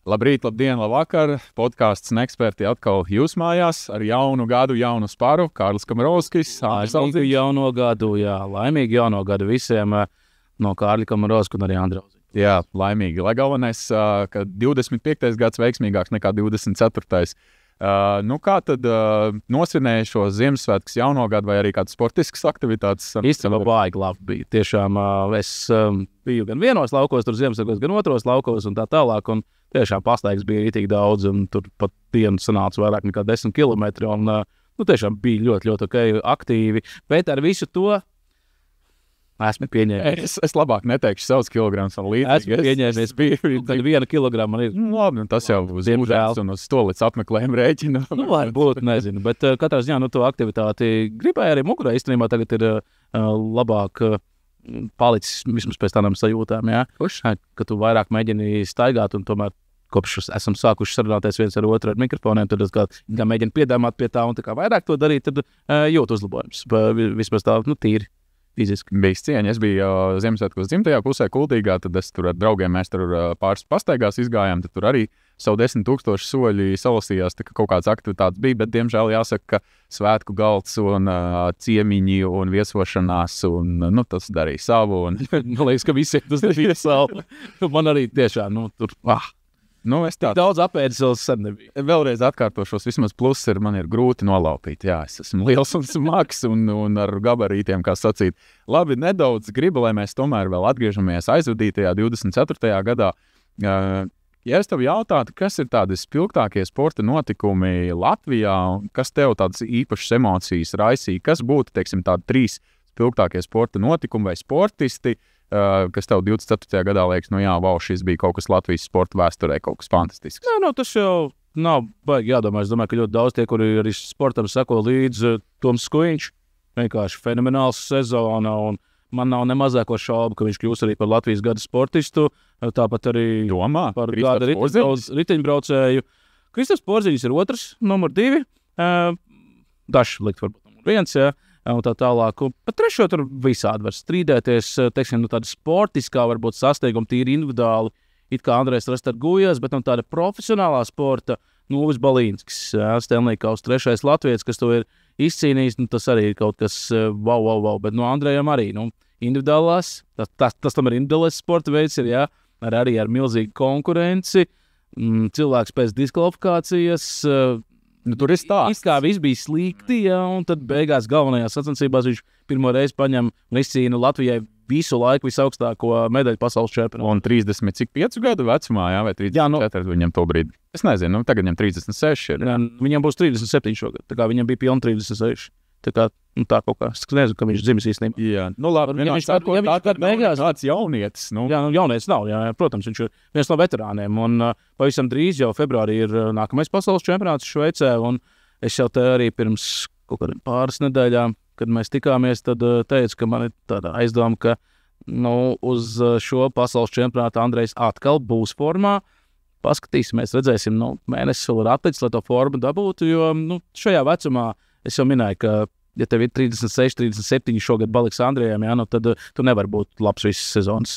Labrīt, labdien, labvakar. Podcasts Neksperti atkal jūs mājās ar jaunu gadu, jaunu spāru. Kārlis Kamarovskis. Laimīgu jauno gadu, jā. Laimīgu jauno gadu visiem no Kārļa Kamarovska un arī Andrauzi. Jā, laimīgi. Lai galvenais, ka 25. gads veiksmīgāks nekā 24. Kā tad nosvinēja šo Ziemassvētkus jauno gadu vai arī kādas sportiskas aktivitātes? Īstenībā baigi labi bija. Tiešām es biju gan vienos laukos, tur Ziemassvētkos, gan otros laukos un tā tālāk. Un tiešām pastaigas bija rītīgi daudz, un tur pat dienu sanāca vairāk nekā 10 kilometri. Un, tiešām bija ļoti, ļoti aktīvi. Bet ar visu to esmu pieņēmis. Es labāk neteikšu savus kilogramus un līdzīgi. Esmu pieņēmis. Tad 1 kilograma man ir. Labi, tas jau uz ūdens un uz stolītes apmeklējumu rēķina. Varbūt, nezinu. Bet katrā ziņā to aktivitāti gribēju arī mugurā. Īstenībā tagad ir labāk palicis vismaz pēc tādām sajūtām, jā. Ka tu vairāk mēģini staigāt un tomēr kopš esam sākuši sarunāties viens ar otru ar mikrofoniem, tad es kā mēģinu piedāvāt pie tā un tā kā vairāk to darīt, tad jūtu uzlabojums. Vismaz tā, tīri fiziski. Bijis cieņa. Es biju Ziemassvētkos dzimtajā pusē Kuldīgā, tad es tur ar draugiem, mēs tur pāris pastaigās izgājām, tad tur arī savu 10,000 soļi salasījās, tā kā kaut kādas aktivitātes bija, bet diemžēl jāsaka, ka svētku galds un ciemiņi un viesošanās, un tas darīja savu. Un man liekas, ka visiem tas darīja savu. Man arī tiešām, tur, es tā daudz apēdis vēl sen nebija. Vēlreiz atkārtošos, vismaz pluss man ir grūti nolaupīt. Jā, es esmu liels un smags un ar gabarītiem, kā sacīt. Labi, nedaudz gribu, lai mēs tomēr vēl atgriežamies aizvadītajā 24. gadā. Ja es tev jautātu, kas ir tādi spilgtākie sporta notikumi Latvijā, kas tev tādas īpašas emocijas raisīja, kas būtu, teiksim, tādi 3 spilgtākie sporta notikumi vai sportisti, kas tev 24. gadā liekas, šis bija kaut kas Latvijas sporta vēsturē, kaut kas fantastisks? Tas jau nav baigi jādomā. Es domāju, ka ļoti daudz tie, kuri arī sportam seko līdz Toms Skuiņš, vienkārši fenomenāls sezona, un man nav ne mazāko šaubu, ka viņš kļūs arī par Latvijas gada sportistu, tāpat arī par gada riteņbraucēju. Kristaps Porziņš ir otrs, numur 2, dažs likt varbūt numur 1, jā. Un tā tālāk. Un pat trešo tur visādi var strīdēties, teiksim, tāda sportiskā varbūt sasnieguma tīri individuāli, it kā Andrejs Rastargujas, bet tāda profesionālā sporta, Uvis Balīnskis, Stanley Kausa 3. Latvijas, kas to ir izcīnījis, tas arī ir kaut kas wow, bet Andrejam arī, individuālās, tas tam ir individuālais sporta veids, ir, jā, arī ar milzīgu konkurenci, cilvēks pēc diskvalifikācijas, tur ir stāsts. Kā viss bija slikti, jā, un tad beigās galvenajās sacensībās viņš pirmo reizi paņem un izcīna Latvijai visu laiku visaugstāko medaļu pasaules čempionātā. Un 35 gadu vecumā, jā, vai 34 viņam to brīdi? Es nezinu, tagad viņam 36 ir. Jā, viņam būs 37 šogad, tā kā viņam bija pilni 36. Tā kā, tā kaut kā, es nezinu, ka viņš dzimis īstenībā. Jā, labi, tāds jaunietis. Jā, jaunietis nav, jā, protams, viņš ir viens no veterāniem, un pavisam drīz jau februārī ir nākamais pasaules čempionāts Šveicē, un es jau te arī pirms kaut kādiem pāris nedēļām, kad mēs tikāmies, tad teicu, ka man ir tāda aizdoma, ka uz šo pasaules čempionātu Andrejs atkal būs formā. Paskatīsimies, redzēsim, mēnesis vēl ir atlicis, lai to formu dabūtu, jo šajā vecumā es jau minēju, ka, ja tev ir 36, 37 šogad paliks Andrejam, jā, tad tu nevar būt labs visas sezonas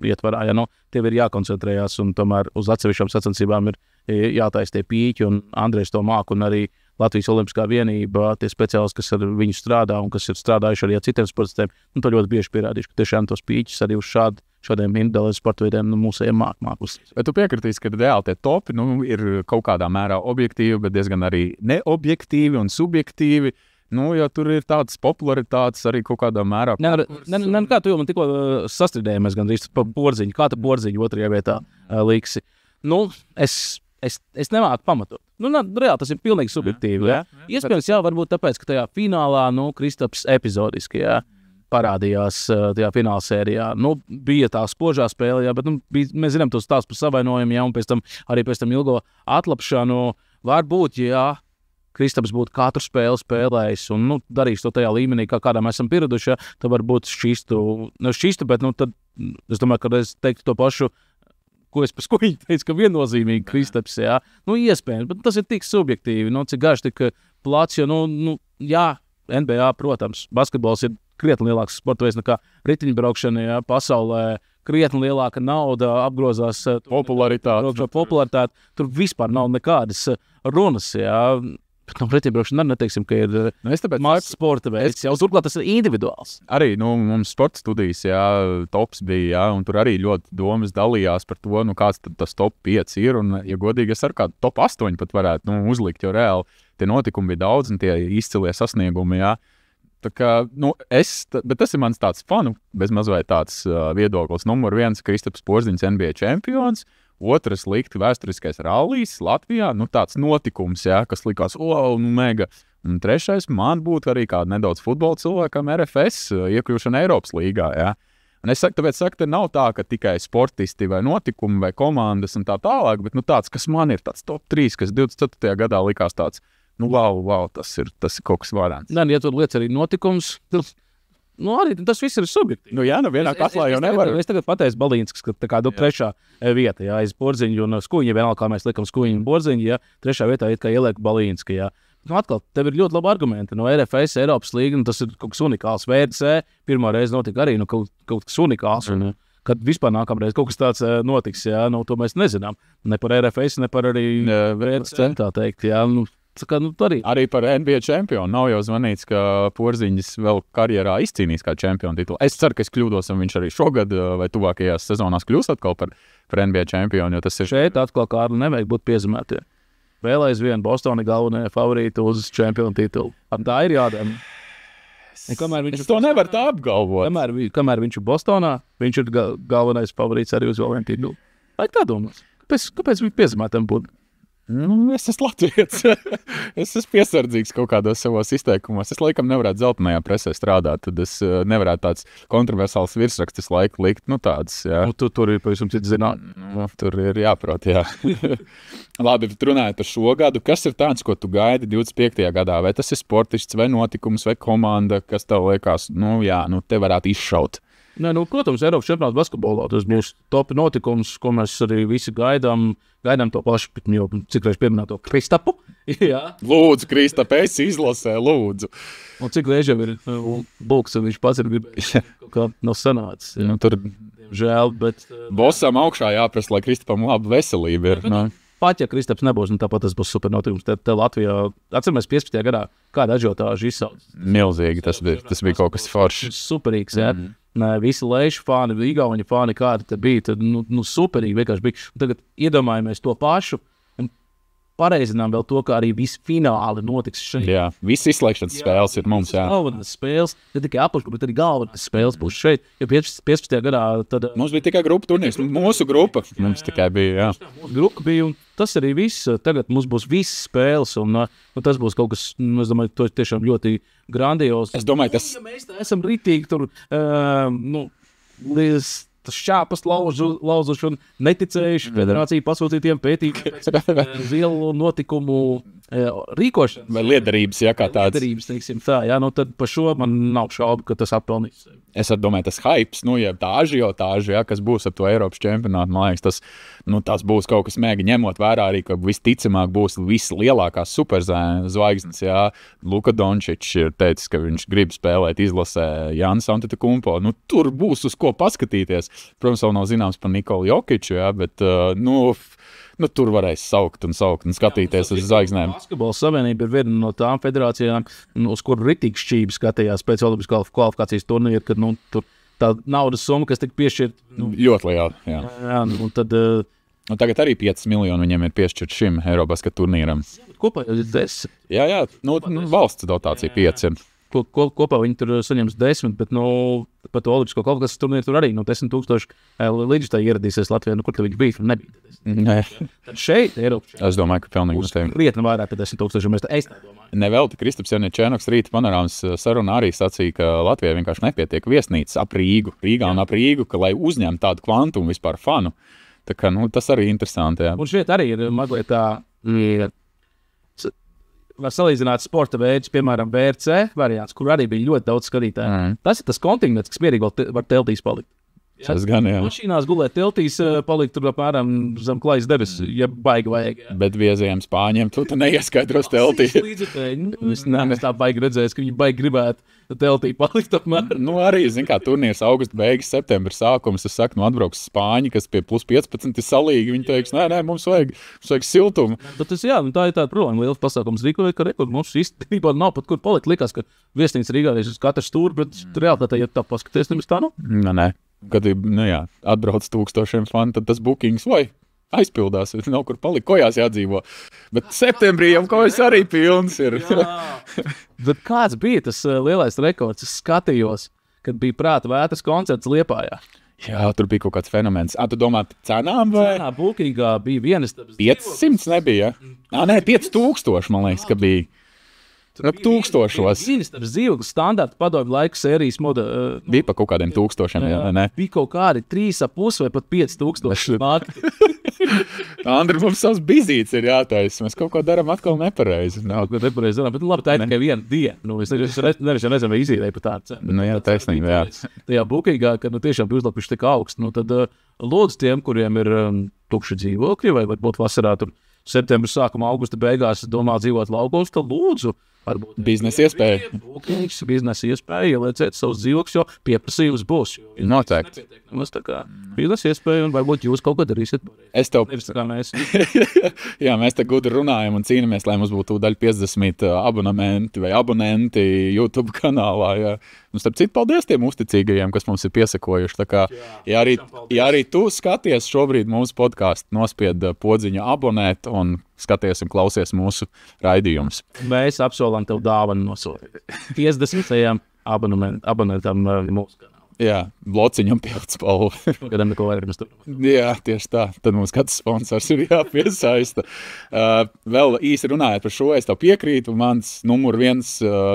ietvarā. Ja, tev ir jākoncentrējās un tomēr uz atsevišķām sacensībām ir jātaisa tie pīķi, un Andrejs to māk, un arī Latvijas Olimpiskā vienība, tie speciālisti, kas ar viņu strādā un kas ir strādājuši arī ar citiem sportistiem, to ļoti bieži pierādījuši, ka tiešām tos pīķus arī uz šādiem individuāliem sporta veidiem mūsējiem mākus. Bet tu piekritīsi, ka reāli tie topi ir kaut kādā mērā objektīvi, bet diezgan arī neobjektīvi un subjektīvi. Jo tur ir tādas popularitātes arī kaut kādā mērā. Kā tu jau man tikko sastrīdējamies gandrīz par Porziņu. Kā tu Porziņu 2. vietā liksi? Es nemāku pamatot. Reāli tas ir pilnīgi subjektīvi. Jā. Iespējams, varbūt tāpēc, ka tajā finālā, Kristaps epizodiski, jā, parādījās tajā fināla sērijā. Bija tā spožā spēle, jā, bet mēs zinām tos stāstus par savainojumu, jā, un pēc tam ilgo atlapšanu. Varbūt, jā, Kristaps būtu katru spēli spēlējis un darījis to tajā līmenī, kādā mēs esam pieraduši, jā, tad varbūt šķistu, bet tad es domāju, ka es teiktu to pašu, ko es par Skuiņu teicu, ka viennozīmīgi Kristaps, jā. Iespējams, bet tas ir tik subjektīvi, cik garš, tik plats, jo, jā, NBA, protams, basketbols ir krietni lielāks sporta veids nekā riteņbraukšana, jā, pasaulē. krietni lielāka nauda, apgrozās popularitāte. Tur vispār nav nekādas runas. Jā. Bet pretiebraukšana neteiksim, ka ir mākslas sporta veids. Turklāt tas ir individuāls. Arī mums sporta studijas, tops bija, un tur arī ļoti domas dalījās par to, kāds tas top 5 ir. Un, ja godīgi, es ar kādu top 8 pat varētu uzlikt, jo reāli tie notikumi bija daudz un tie izcilie sasniegumi. Jā. Tā kā, bet tas ir mans tāds fanu, bez mazliet tāds viedoklis. Numur 1 Kristaps Porziņš NBA čempions. Otrs likti vēsturiskais rallijs Latvijā, tāds notikums, kas likās, mega. Un trešais man būtu arī kāda nedaudz futbola cilvēkam RFS iekļūšana Eiropas līgā, jā. Un es saku, ka nav tā, ka tikai sportisti vai notikumi vai komandas un tā tālāk, bet tāds, kas man ir tāds top 3, kas 24. gadā likās tāds, wow, tas ir kaut kas varants. Nē, ja tur lietas arī notikums, arī tas viss ir subjektīvi. Vienā katlā jau nevar. Es tagad pateicu Balīnskas, ka tā kā trešā vieta, aiz Porziņu un Skuiņu, vienalga, kā mēs likam Skuiņu un Porziņu, trešā vietā it kā ieliek Balīnska, atkal, tev ir ļoti labi argumenti. No RFS, Eiropas līga, tas ir kaut kas unikāls. VRC pirmā reize notika arī kaut kas unikāls. Kad vispār nākamreiz kaut kas tāds notiks, to mēs nezinām. Ne par RFS, ne par arī VRC, tā teikt, Arī par NBA čempionu nav jau zvanīts, ka Porziņš vēl karjerā izcīnīs kā čempionu titulu. Es ceru, ka es kļūdos, un viņš arī šogad vai tuvākajās sezonās kļūs atkal par NBA čempionu, jo tas ir... Šeit atkal Kārli nevajag būt piezīmētie. Vēl aizvien Bostoni galvenie favorīti uz čempionu titulu. Tā ir jādara. Es to nevaru tā apgalvot. Kamēr viņš ir Bostonā, viņš ir galvenais favorīts arī uz vēl vienu titulu. Vai tā domās? Kāpēc viņš piezīmētam būtu? Es esmu Latvijas. Es esmu piesardzīgs kaut kādos savos izteikumos. Es laikam nevarētu zeltainajā presē strādāt, tad es nevarētu tāds kontroversāls virsrakstus laiku likt. Tāds, jā. Tur ir pavisam cits zinātnē. Tur ir jāprot, jā. Labi, bet runājot par šo gadu, kas ir tāds, ko tu gaidi 25. gadā? Vai tas ir sportists, vai notikums, vai komanda, kas tev liekas, te varētu izšaut? Protams, Eiropas čempionāts basketbolā tas būs top notikums, ko mēs arī visi gaidām to pašu, jau cik reiz pieminēto Kristapu. Lūdzu, Kristap, es izlasē, lūdzu. Un cik reiz jau ir Bulks, un viņš pats ir gribējis kaut kā nav sanācis. Tur žēl, bet... Bosam augšā jāprasa, lai Kristapam laba veselība ir. Pat, ja Kristaps nebūs, tāpat tas būs super notikums. Te Latvijā, atceramies 15. gadā, kāda ažiotāža izsauc. Milzīgi, tas bija kaut kas foršs. Superīgs, visi leišu fani, igauņu fani, kādi te bija, tad, superīgi vienkārši bija. Tagad iedomājamies to pašu un pareizinām vēl to, kā arī visi fināli notiks šeit. Jā, visi izslēgšanas spēles ir mums, jā. Galvenās spēles, ne tikai apakšgrupa, bet arī galvenās spēles būs šeit. Jo 15. gadā tad... Mums bija tikai grupa turnīrs, mūsu grupa. Mums tikai bija, jā. Mūsu grupa bija, un tas arī viss. Tagad mums būs visas spēles, un tas būs kaut kas, es domāju, to tiešām ļoti grandios. Es domāju, tas... Ja mēs tā esam ritīgi tur, tas šķāpas lauzuši un neticējuši federāciju pasūtītiem pētījumiem pēc lielu notikumu rīkošanas. Vai liederības, kā tāds. Liederības, teiksim tā, tad par šo man nav šaubu, ka tas atpelnīs. Es domāju, tas hypes, tā ažiotāža, kas būs ap to Eiropas čempionātu, man liekas, tas būs kaut kas mega, ņemot vērā arī, ka visticamāk būs vislielākās superzvaigznes, Luka Dončičs ir teicis, ka viņš grib spēlēt izlasē Jānis Antetokounmpo, tur būs uz ko paskatīties. Protams, vēl nav zināms par Nikolu Jokiču, bet, tur varēs saukt un skatīties uz zvaigznēm. Basketbola savienība ir viena no tām federācijām, uz kuru ritīgi šķības skatījās pēc olimpiskā kvalifikācijas turnīra, kad tur tā naudas summa, kas tika piešķirta. Ļoti liela, jā. Un tad... Tagad arī 5 miljoni viņiem ir piešķirt šim Eirobasket turnīram. Kopā jau ir 10. Jā, valsts dotācija 5 ir. Kopā viņi tur saņems 10, bet par to olimpisko kvalifikācijas turnīru tur arī 10,000 līdzekļu ieradīsies Latvijā. Kur tad viņi bija? Nebija. Tad šeit Eiropā. Es domāju, ka pilnīgi noteikti. Krietni vairāk par 10,000. Es nedomāju. Nevelti Kristaps Jauniečēnoks rīta panorāmas sarunā arī sacīja, ka Latvijai vienkārši nepietiek viesnīcas ap Rīgu. Rīgā un ap Rīgu, ka lai uzņemtu tādu kvantumu vispār fanu. Tā kā, tas arī interesanti. Jā. Un šeit arī ir mazliet tā... Var salīdzināt sporta veidus, piemēram, VRC variants, kur arī bija ļoti daudz skatītāju. Tas ir tas kontingents, kas mierīgi var teltīs palikt. Tas gan, jā. Mašīnās gulēt teltīs, palikt tur apmēram zem klājas debesis, ja baigi vajag. Jā. Bet viezajiem spāņiem tu neieskaidros teltī. Es neesmu tā baigi redzējis, ka viņi baigi gribētu teltī palikt apmēram. Nu, arī, zin kā, turnīrs augusta beigas, septembra sākums. Es saku, atbrauks Spāņi, kas pie plus 15 ir salīgi. Viņi teiks, nē, mums vajag siltumu. Tad tā ir tāda problēma. Liels pasākums Rīgā, ka mums īstenībā nav pat kur palikt. Likās, ka viesnīca Rīgā ir uz katru stūri, bet reālitātē, ja tā paskaties, nemaz tā nav. Nē. Kad atbrauc tūkstošiem fanu, tad tas bookings vai aizpildās. Nav kur palikt, kojās jādzīvo. Bet septembrī jau kojas arī pilns ir. Bet kāds bija tas lielais rekords? Es skatījos, kad bija Prāta vētras koncerts Liepājā. Jā, tur bija kaut kāds fenomens. Tu domā, cenām vai? Cenā bookingā bija vienas 500 nebija, ja? Nē, 5000, man liekas, ka bija. Tūkstošos. Viņas ar zīvekli standarta padomju laika sērijas moda. Bija pa kaut kādiem tūkstošiem, jā. Bija kaut kādi 3,5 vai pat 5000 mārki. Andri, mums savs bizīts ir jātaisa. Mēs kaut ko darām atkal nepareizi. Nepareizi darām, bet labi, tā ir tikai viena diena. Es nezinu, vai izīdēju par tādu cenu. Jā, taisnība, jā. Tajā bookingā, kad tiešām bija uzlapuši tik augsts, tad lūdzu tiem, kuriem ir tukši dzīvokļi, vai varbūt vasarā tur septembra sākumā, augusta beigās domā dzīvot laukos, tad lūdzu, varbūt biznesa iespēja. Biznesa iespēja ielieciet savus dzīvokļus, jo pieprasījums būs. Noteikti. Mums tā kā biznesa iespēja un varbūt jūs kaut ko darīsiet. Es tev... Nevis tā kā mēs. Jā, mēs te gudri runājam un cīnamies, lai mums būtu daļa 50 abonenti YouTube kanālā. Jā. Starp citu, paldies tiem uzticīgajiem, kas mums ir piesakojuši. Tā kā, ja arī tu skaties šobrīd mūsu podcastu, nospied podziņu abonēt un skaties un klausies mūsu raidījumus. Mēs apsolam tev dāvanu nosūtīt 50 abonentam mūsu kanālā. Jā, blociņam pildspalvu. Gadam neko vairāk mēs turpinām. Jā, tieši tā. Tad mums katrs sponsors ir jāpiesaista. Vēl īsi runājot par šo, es tev piekrītu. Mans numur 1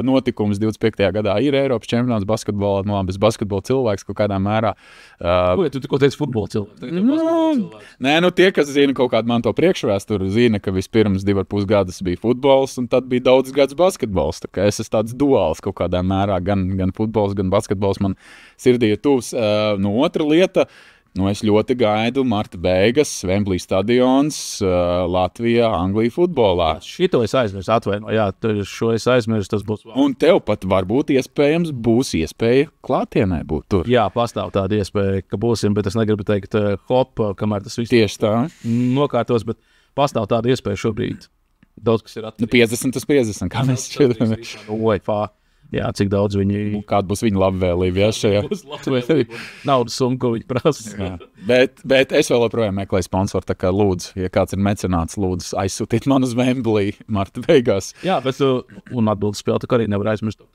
notikums 25. gadā ir Eiropas čempionāts basketbolā. No bez basketbola cilvēks kaut kādā mērā. Tu tikko teici futbola cilvēks? Nē, tie, kas zina kaut kādu man to priekšvēsturi, zina, ka vispirms 2,5 gadus bija futbols un tad bija daudz gadus basketbols. Tā kā es esmu tāds duāls kaut kādā mērā. Gan futbols, gan basketbols man sirdī ir tuvs. No otra lieta, es ļoti gaidu marta beigas, Wembley stadions, Latvijā, Anglija futbolā. Šito es aizmirsu, atvaino. Jā, šo es aizmirsu, tas būs. Un tev pat varbūt iespējams būs iespēja klātienē būt tur. Jā, pastāv tāda iespēja, ka būsim, bet es negribu teikt hop, kamēr tas viss tieši tā nokārtos, bet pastāv tāda iespēja šobrīd. Daudz, kas ir attīstīt. 50/50, kā mēs šķietamies. Jā, cik daudz viņi... Kāda būs viņa labvēlība, jā, šajā? Naudas summa, ko viņi prasa. Bet es vēl joprojām meklēju sponsoru, tā kā lūdzu, ja kāds ir mecenāts, lūdzu aizsūtīt man uz Wembley marta beigās. Jā, bet un atbildes spēle, tā kā arī nevar aizmirst.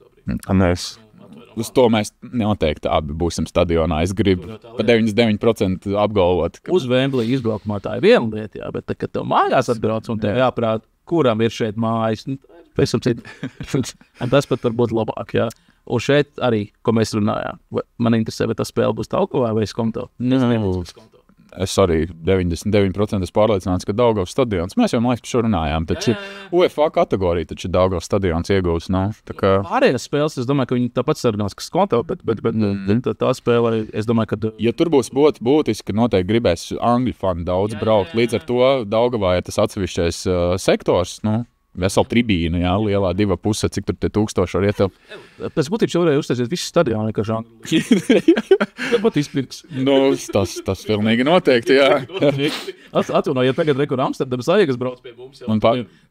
Uz to mēs noteikti abi būsim stadionā. Es gribu pa 99% apgalvot. Uz Wembley izbraukumā tā ir viena lieta, jā, bet tā, kad tev mājās atbrauc un tev jāprāt, kuram ir šeit mājas, tas pat var būt labāk, jā. Un šeit arī, ko mēs runājām, man interesē, vai tā spēle būs Taukavā vai Skomto. Es arī 99% esmu pārliecināts, ka Daugavas stadions, mēs jau, man liekas, par šo runājām, taču UEFA kategorija, taču Daugavas stadions iegūs, nav. Kā... Pārējās spēles, es domāju, ka viņi tāpat sarunās, ka Skomto, bet tā spēle, es domāju, ka... Ja tur būs būtiski, noteikti gribēs angļu fani daudz braukt, līdz ar to Daugavā ir tas atsevišķais sektors, vesela tribīna, jā, lielā 2,5, cik tur tie 1000 var ietilpt. Pēc būtības jau varēja uztaisīt visu stadionu, kā žangli. Tāpat izpirks. Tas pilnīgi noteikti, jā. Atvainojiet, tagad rekur Amsterdamas Aiegas brauc pie mums.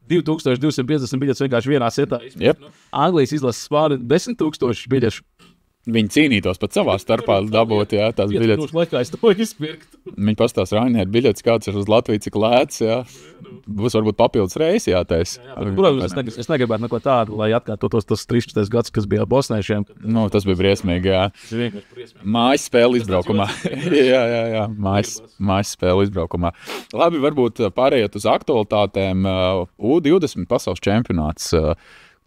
2250 biļetes vienkārši vienā setā. Yep. Anglijas izlases pāri 10,000 biļešu. Viņi cīnītos pat savā starpā dabūt, jā, tās biļetes. Laikā es to izpirkt. Viņi pastāst Rainieri biļetes, kāds ir uz Latviju, cik lēts, jā. Būs varbūt papildus reisi jātais. Es negribētu neko tādu, lai atkārtotos tas 13. gads, kas bija bosniešiem. Tas bija briesmīgi, jā. Mājas spēle izbraukumā. jā. Mājas spēle izbraukumā. Labi, varbūt pārējot uz aktualitātēm. U20 pasaules čempionāts.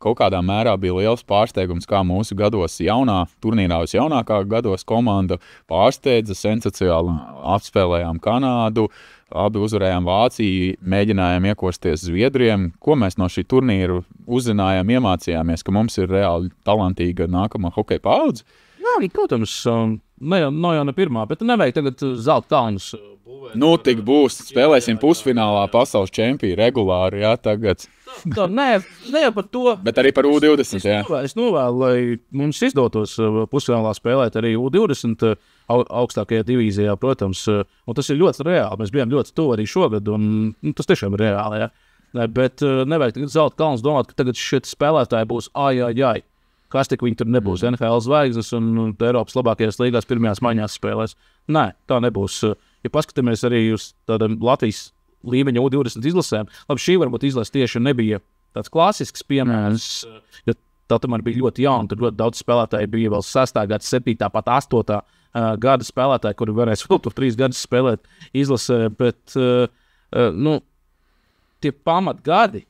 Kaut kādā mērā bija liels pārsteigums, kā mūsu gados turnīrā uz jaunākā gados komanda pārsteidza, sensacionāli apspēlējām Kanādu, abi uzvarējām Vāciju, mēģinājām iekosties Zviedriem. Ko mēs no šī turnīra uzzinājām, iemācījāmies, ka mums ir reāli talantīga nākamā hokeja paudze? Jā, protams, nav jau ne pirmā, bet nevajag tagad zelta kalnus būvēt. Nu, tik būs. Spēlēsim pusfinālā pasaules čempionu regulāri, jā, tagad. Tā, ne jau par to. Bet arī par U20, jā. Es novēlu, lai mums izdotos pusfinālā spēlēt arī U20 augstākajā divīzijā, protams. Un tas ir ļoti reāli. Mēs bijām ļoti tuvu arī šogad, un tas tiešām ir reāli, jā. Bet nevajag tagad zelta kalnus domāt, ka tagad šie spēlētāji būs ai. Kas tik viņi tur nebūs? NFL zvaigznes un Eiropas labākajās līgās pirmajās maiņās spēlēs. Nē, tā nebūs. Ja paskatāmies arī uz tādām Latvijas līmeņa U20 izlasēm, labi, šī varbūt izlase tieši nebija tāds klasisks piemērs, jo tā tomēr bija ļoti jauna. Tur ļoti daudz spēlētāji bija vēl 6. gada, 7. pat 8. gada spēlētāji, kuri varēs vēl tur 3 gadus spēlēt izlasē, bet, tie pamatgadi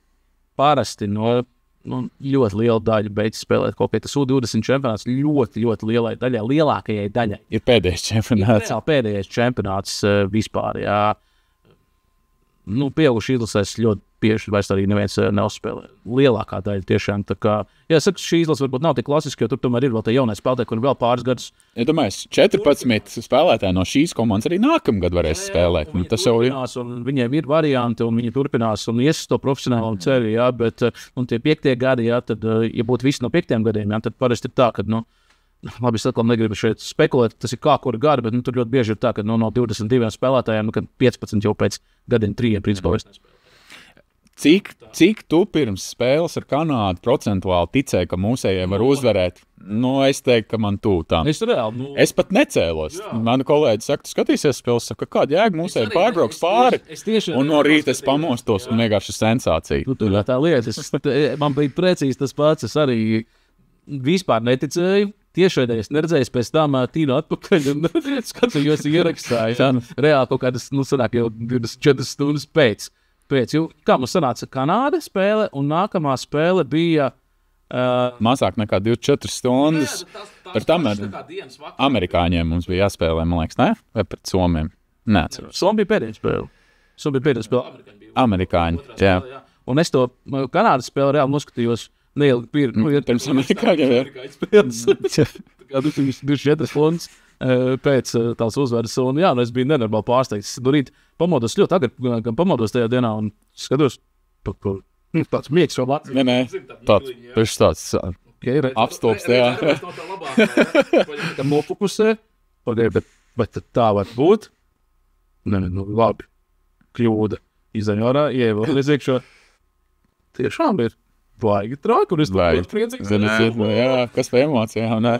parasti ļoti liela daļa beidz spēlēt kaut kā. Tas U20 čempionāts ļoti, ļoti lielai daļai, lielākajai daļai. Ir pēdējais čempionāts. Ir pēdējais čempionāts vispār, jā. Pieauguši izlasēs ļoti bieži vairs arī neviens neuzspēlē. Lielākā daļa tiešām. Tā kā, saka, šī izlase varbūt nav tik klasiska, jo tur tomēr ir vēl tie jaunie spēlētāji, kuri vēl pāris gadus. Ja domāju, 14 spēlētāji no šīs komandas arī nākamgad varēs spēlēt. Tas jau ir. Viņiem ir varianti, un viņi turpinās un ies to profesionālu ceļu, jā, bet tie 5. gadi, jā, tad, ja būtu visi no 5 gadiem, jā, tad parasti ir tā, ka, labi, es atkal negribu šeit spekulēt, tas ir kā kura gada, bet tur ļoti bieži ir tā, ka no 22 spēlētājiem, kad 15 jau pēc gadiem 3 principā vairs nespēlē. Cik tu pirms spēles ar Kanādu procentuāli ticēji, ka mūsējie var uzvarēt? Es teiktu, ka man tūtām. Es pat necēlos. Mani kolēģi saka, tu skatīsies spēles, saka, kāda jēga mūsējie pārbrauks pāri. Un no rīta es pamostos un vienkārši sensācija. Tur tā lieta, man bija precīzi tas pats, es arī vispār neticēju. Tiešraidē es neredzēju, pēc tam tīnu atpakaļ un skatījos ierakstāju. Reāli kaut kādas, sanāk jau 24 stundas pēc. Kā mums sanāca Kanāda spēle, un nākamā spēle bija mazāk nekā 24 stundas. Par tam amerikāņiem mums bija jāspēlē, man liekas, ne? Vai pret Somiem? Neatceros. Somija bija pēdējā spēle. Amerikāņi, jā. Un es to Kanādas spēli reāli noskatījos neilgi pirms amerikāņiem, jā. Kā 24 stundas pēc tās uzvaras, un es biju nenormāli pārsteigts. Rīt pamodos ļoti agri, gan pamodos tajā dienā, un skatos, tāds miegs vēl Latvijā. Nē, tāds apstulps, jā. Nofokusē, bet tā var būt. Labi, kļūda. Izaņu ārā, ievēl, iekšā. Tiešām ir baigi trauki, un es ļoti priecīgs. Jā, kas par emocijām, ne?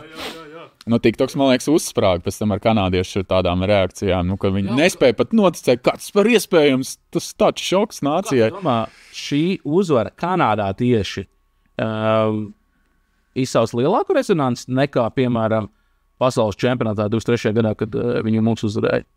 TikToks, man liekas, uzsprāga pēc tam ar kanādiešu tādām reakcijām, ka viņi nespēja pat noticēt, kāds par iespējams, tas tāds šoks nācijai. Domā, šī uzvara Kanādā tieši izsauc lielāku rezonanci nekā, piemēram, pasaules čempionātā 23. gadā, kad viņi mums uzvarēja.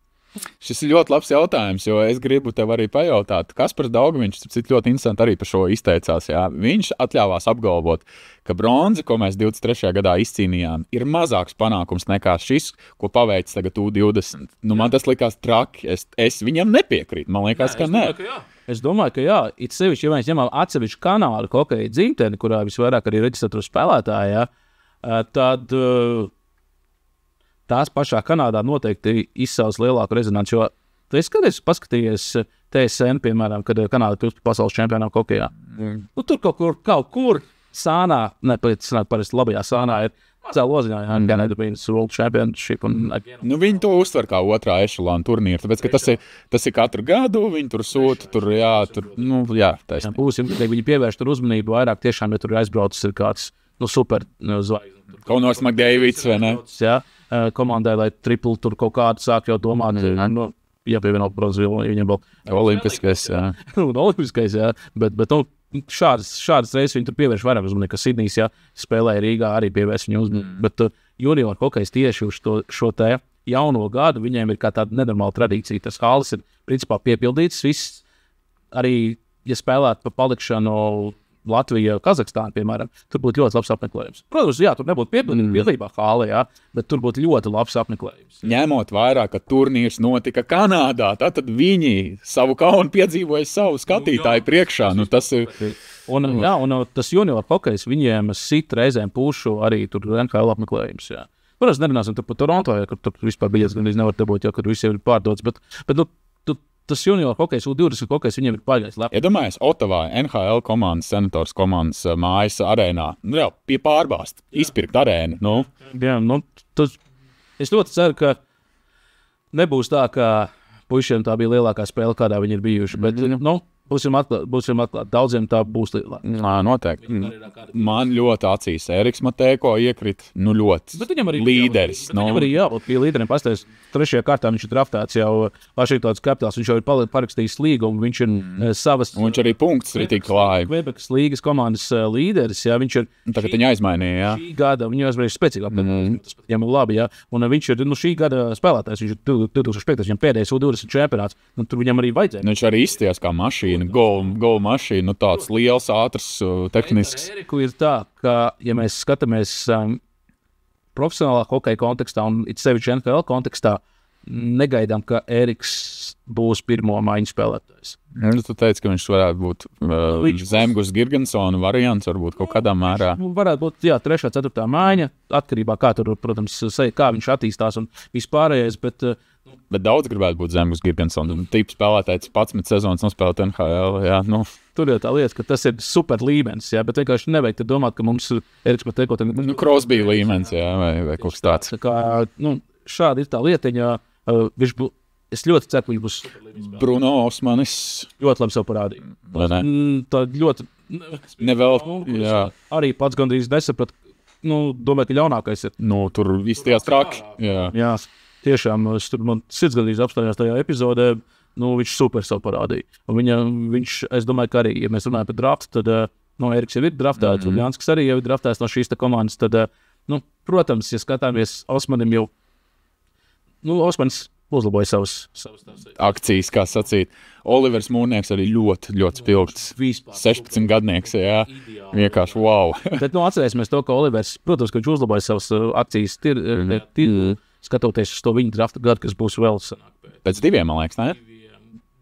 Šis ir ļoti labs jautājums, jo es gribu tev arī pajautāt, Kaspars Daugaviņš, tas ļoti interesanti arī par šo izteicās. Jā. Viņš atļāvās apgalvot, ka bronze, ko mēs 23. gadā izcīnījām, ir mazāks panākums nekā šis, ko paveic tagad U20. Man tas likās traki, es viņam nepiekrītu, man liekas, ka nē. Es domāju, ka jā, it sevišķi, ja mēs ņemam atsevišķu Kanādu hokeja dzimteni, kurā visvairāk arī reģistrētu spēlētāji, tad tās pašā Kanādā noteikti izsauc lielāku rezonanci, jo tu esi kādreiz paskatījies TSN, piemēram, kad Kanāda kļūst par pasaules čempionām hokejā. Tur kaut kur sānā, parasti labajā sānā ir mazā loziņā, Canadians World Championship. Viņi to uztver kā otrā ešalona turnīru, tāpēc, ka tas ir katru gadu, viņi tur sūta, taisnība. Būsim, ka viņi pievērš tur uzmanību vairāk tiešām, ja tur ir aizbraucis ir kāds super zvaigznes. Konors McDavids, vai ne? Jā. Komandai, lai tripli tur kaut kādu sāk jau domāt, jāpievienot Brazīlu, viņiem vēl Olimpiskais, jā. Olimpiskais, jā, bet šādas reizes viņi tur pievērš vairāk uzmanību, ka Sidnijs, jā, spēlēja Rīgā, arī pievērš viņu uzmanību, bet junior hokejs tieši uz šo te jauno gadu, viņiem ir kā tāda nenormāla tradīcija, tas halis ir principā piepildīts, viss arī, ja spēlētu pa palikšanu Latvija, Kazahstāna, piemēram, tur būtu ļoti labs apmeklējums. Protams, jā, tur nebūtu piepildījumā hālē, jā, bet tur būtu ļoti labs apmeklējums. Ņemot vērā, ka turnīrs notika Kanādā, tad viņi savu kaunu piedzīvoja savu skatītāju priekšā. Tas ir... Un tas junior hokejs viņiem sit reizēm pušu arī tur NHL apmeklējums, jā. Protams, nerunāsim par Toronto, ja, kur tur vispār biļetes gandrīz nevar dabūt, jo kur visi jau ir pārdots. Bet tas junior hokejs, U20 hokejs, viņiem ir paļais labi. Iedomājies, Otavā, NHL komandas, Senators komandas mājas arēnā. Jā, pie pārbāzt, izpirkt arēnu. Nu. Jā, es ļoti ceru, ka nebūs tā, ka puišiem tā bija lielākā spēle, kādā viņi ir bijuši. Bet, būsim atklāti. Daudziem tā būs lielāka. Noteikti. Man ļoti acīs Eriks Matejko iekrita. Ļoti līderis. Viņam arī jābūt pie līderiem. Pastāvēs 3. kārtā viņš ir draftēts jau Washingtonas Capitals. Viņš jau ir parakstījis līgumu. Viņš ir savas... Viņš arī punkts ritīgi klāja. Kvebekas līgas komandas līderis. Jā, viņš ir... Tagad viņa aizmainīja, jā. Šī gada, viņu aizmainīja spēcīgāk. Tas pat viņam ir labi, jā. Un viņš ir šī gada spēlētājs. Viņš ir 2005. Viņam pēdējais U20 čempionāts. Tur viņam arī vajadzēja. Viņš arī izstījās kā mašīna. Goal mašīna, tāds liels, ātrs, tehnisks. Eriku ir tā, ka, ja mēs skatāmies profesionālā hokeja kontekstā un it sevišķi NHL kontekstā, negaidām, ka Eriks būs pirmo maiņu spēlētājs. Tu teici, ka viņš varētu būt Zemgus Girgensona variants, varbūt kaut kādā mērā. Varētu būt, jā, 3. 4. maiņa, atkarībā kā tur, protams, kā viņš attīstās un vispārējais, Bet daudz gribētu būt Zemgus Girgensons. Tips spēlētājs 11 sezonas nospēlēt NHL. Jā, Tur jau tā lieta, ka tas ir super līmenis, jā, bet vienkārši nevajag domāt, ka mums Eriks Matejko... Crosby līmenis, jā, vai kaut kas tāds. Tā kā, šādi ir tā lietiņa. Es ļoti ceru, ka viņš būs super līmenis. Bruno Osmanis. Ļoti labi sev parādīja. Tā ļoti... Nevēl, jā. Arī pats gandrīz nesaprat, domāju, ka ļaunākais ir. Tur viss tajās traki. Jā. Tiešām, man sirds gandrīz apstājās tajā epizodē, viņš super savu parādīja. Viņš, es domāju, ka arī, ja mēs runājam par draftu, tad Eriks jau ir draftēts, un Jānskas arī jau ir draftēts no šīs komandas, tad, protams, ja skatāmies Osmanim jau, Osmanis uzlaboja savas akcijas, kā sacīt. Olivers Mūrnieks arī ļoti, ļoti spilgts. 16 gadnieks, jā. Vienkārši wow. Bet, atcerēsimies to, ka Olivers, protams, ka viņš uzlaboja savas akcijas skatoties uz to viņa drafta gadu, kas būs vēl sanāk. Pēc 2, man liekas, ne?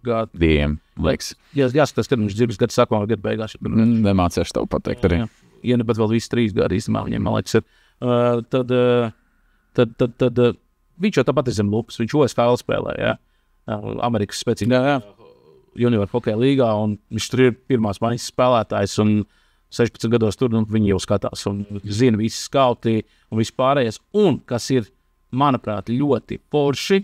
2 liekas. Jāskatās, kad viņš dzirdis gadu sākumā, gadu beigās. Nemācēšu tev pateikt arī. Ja ne pat vēl visi 3 gadi īstenībā viņiem, man liekas, ir. Tad viņš jau tāpat ir zem lupas. Viņš OSFL spēlē, jā. Amerikas spēcīgā junior hokeja līgā, un viņš tur ir pirmās maiņas spēlētājs, un 16 gados tur, viņi jau skatās, un zina visi skauti, un viss pārējais. Un, kas ir, manuprāt, ļoti forši,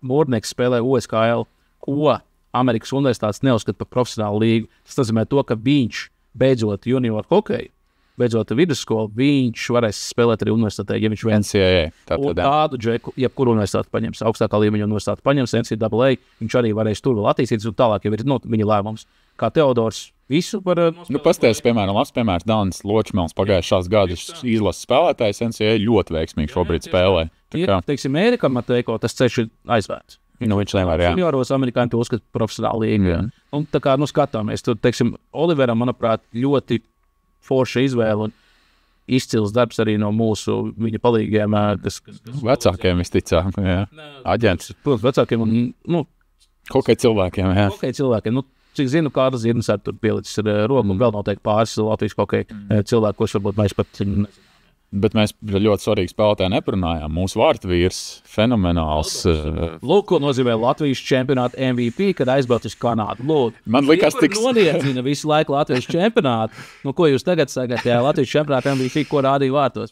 Mūrnieks spēlē OSKL, ko Amerikas universitātes neuzskata par profesionālu līgu. Tas nozīmē to, ka viņš beidzot junior hokeju, beidzot vidusskolu, viņš varēs spēlēt arī universitātē, ja viņš NCAA. Tādu džeku, jebkuru universitāti paņems, augstākā līmeņa universitāti paņems, NCAA, viņš arī varēs tur vēl attīstīties, un tālāk jau ir viņa lēmums. Kā Teodors visu var pastāstīs, piemēram, labs piemērs Dānis Ločmels pagājušās gadas izlases spēlētājs NCAA ļoti veiksmīgi šobrīd spēlē. Teiksim, Erikam Matejko tas ceļš ir aizvērts. Viņš nevar, jā. Junioros amerikāņi to uzskata profesionāli līgu. Un tā kā, skatāmies, tur, teiksim, Oliveram, manuprāt, ļoti forša izvēle un izcils darbs arī no mūsu viņa palīgiem. Vecākiem visticāk, jā. Aģents. Protams, vecākiem un, hokeja cilvēkiem, jā. Hokeja cilvēkiem, cik zinu, Kārlis Zirnis ar tur pielicis roku, un vēl noteikti pāris Latvijas hokeja cilvēku, kurš varbūt mēs pat nezinām. Bet mēs ļoti svarīgi spēlētāji neparunājām. Mūsu vārtvīrs fenomenāls. Lūk, ko nozīmē Latvijas čempionāta MVP, kad aizbrauc uz Kanādu. Lūk, man likās, tik noniecina visu laiku Latvijas čempionātu. Ko jūs tagad sakat, jā, Latvijas čempionāta MVP, ko rādīja vārtos?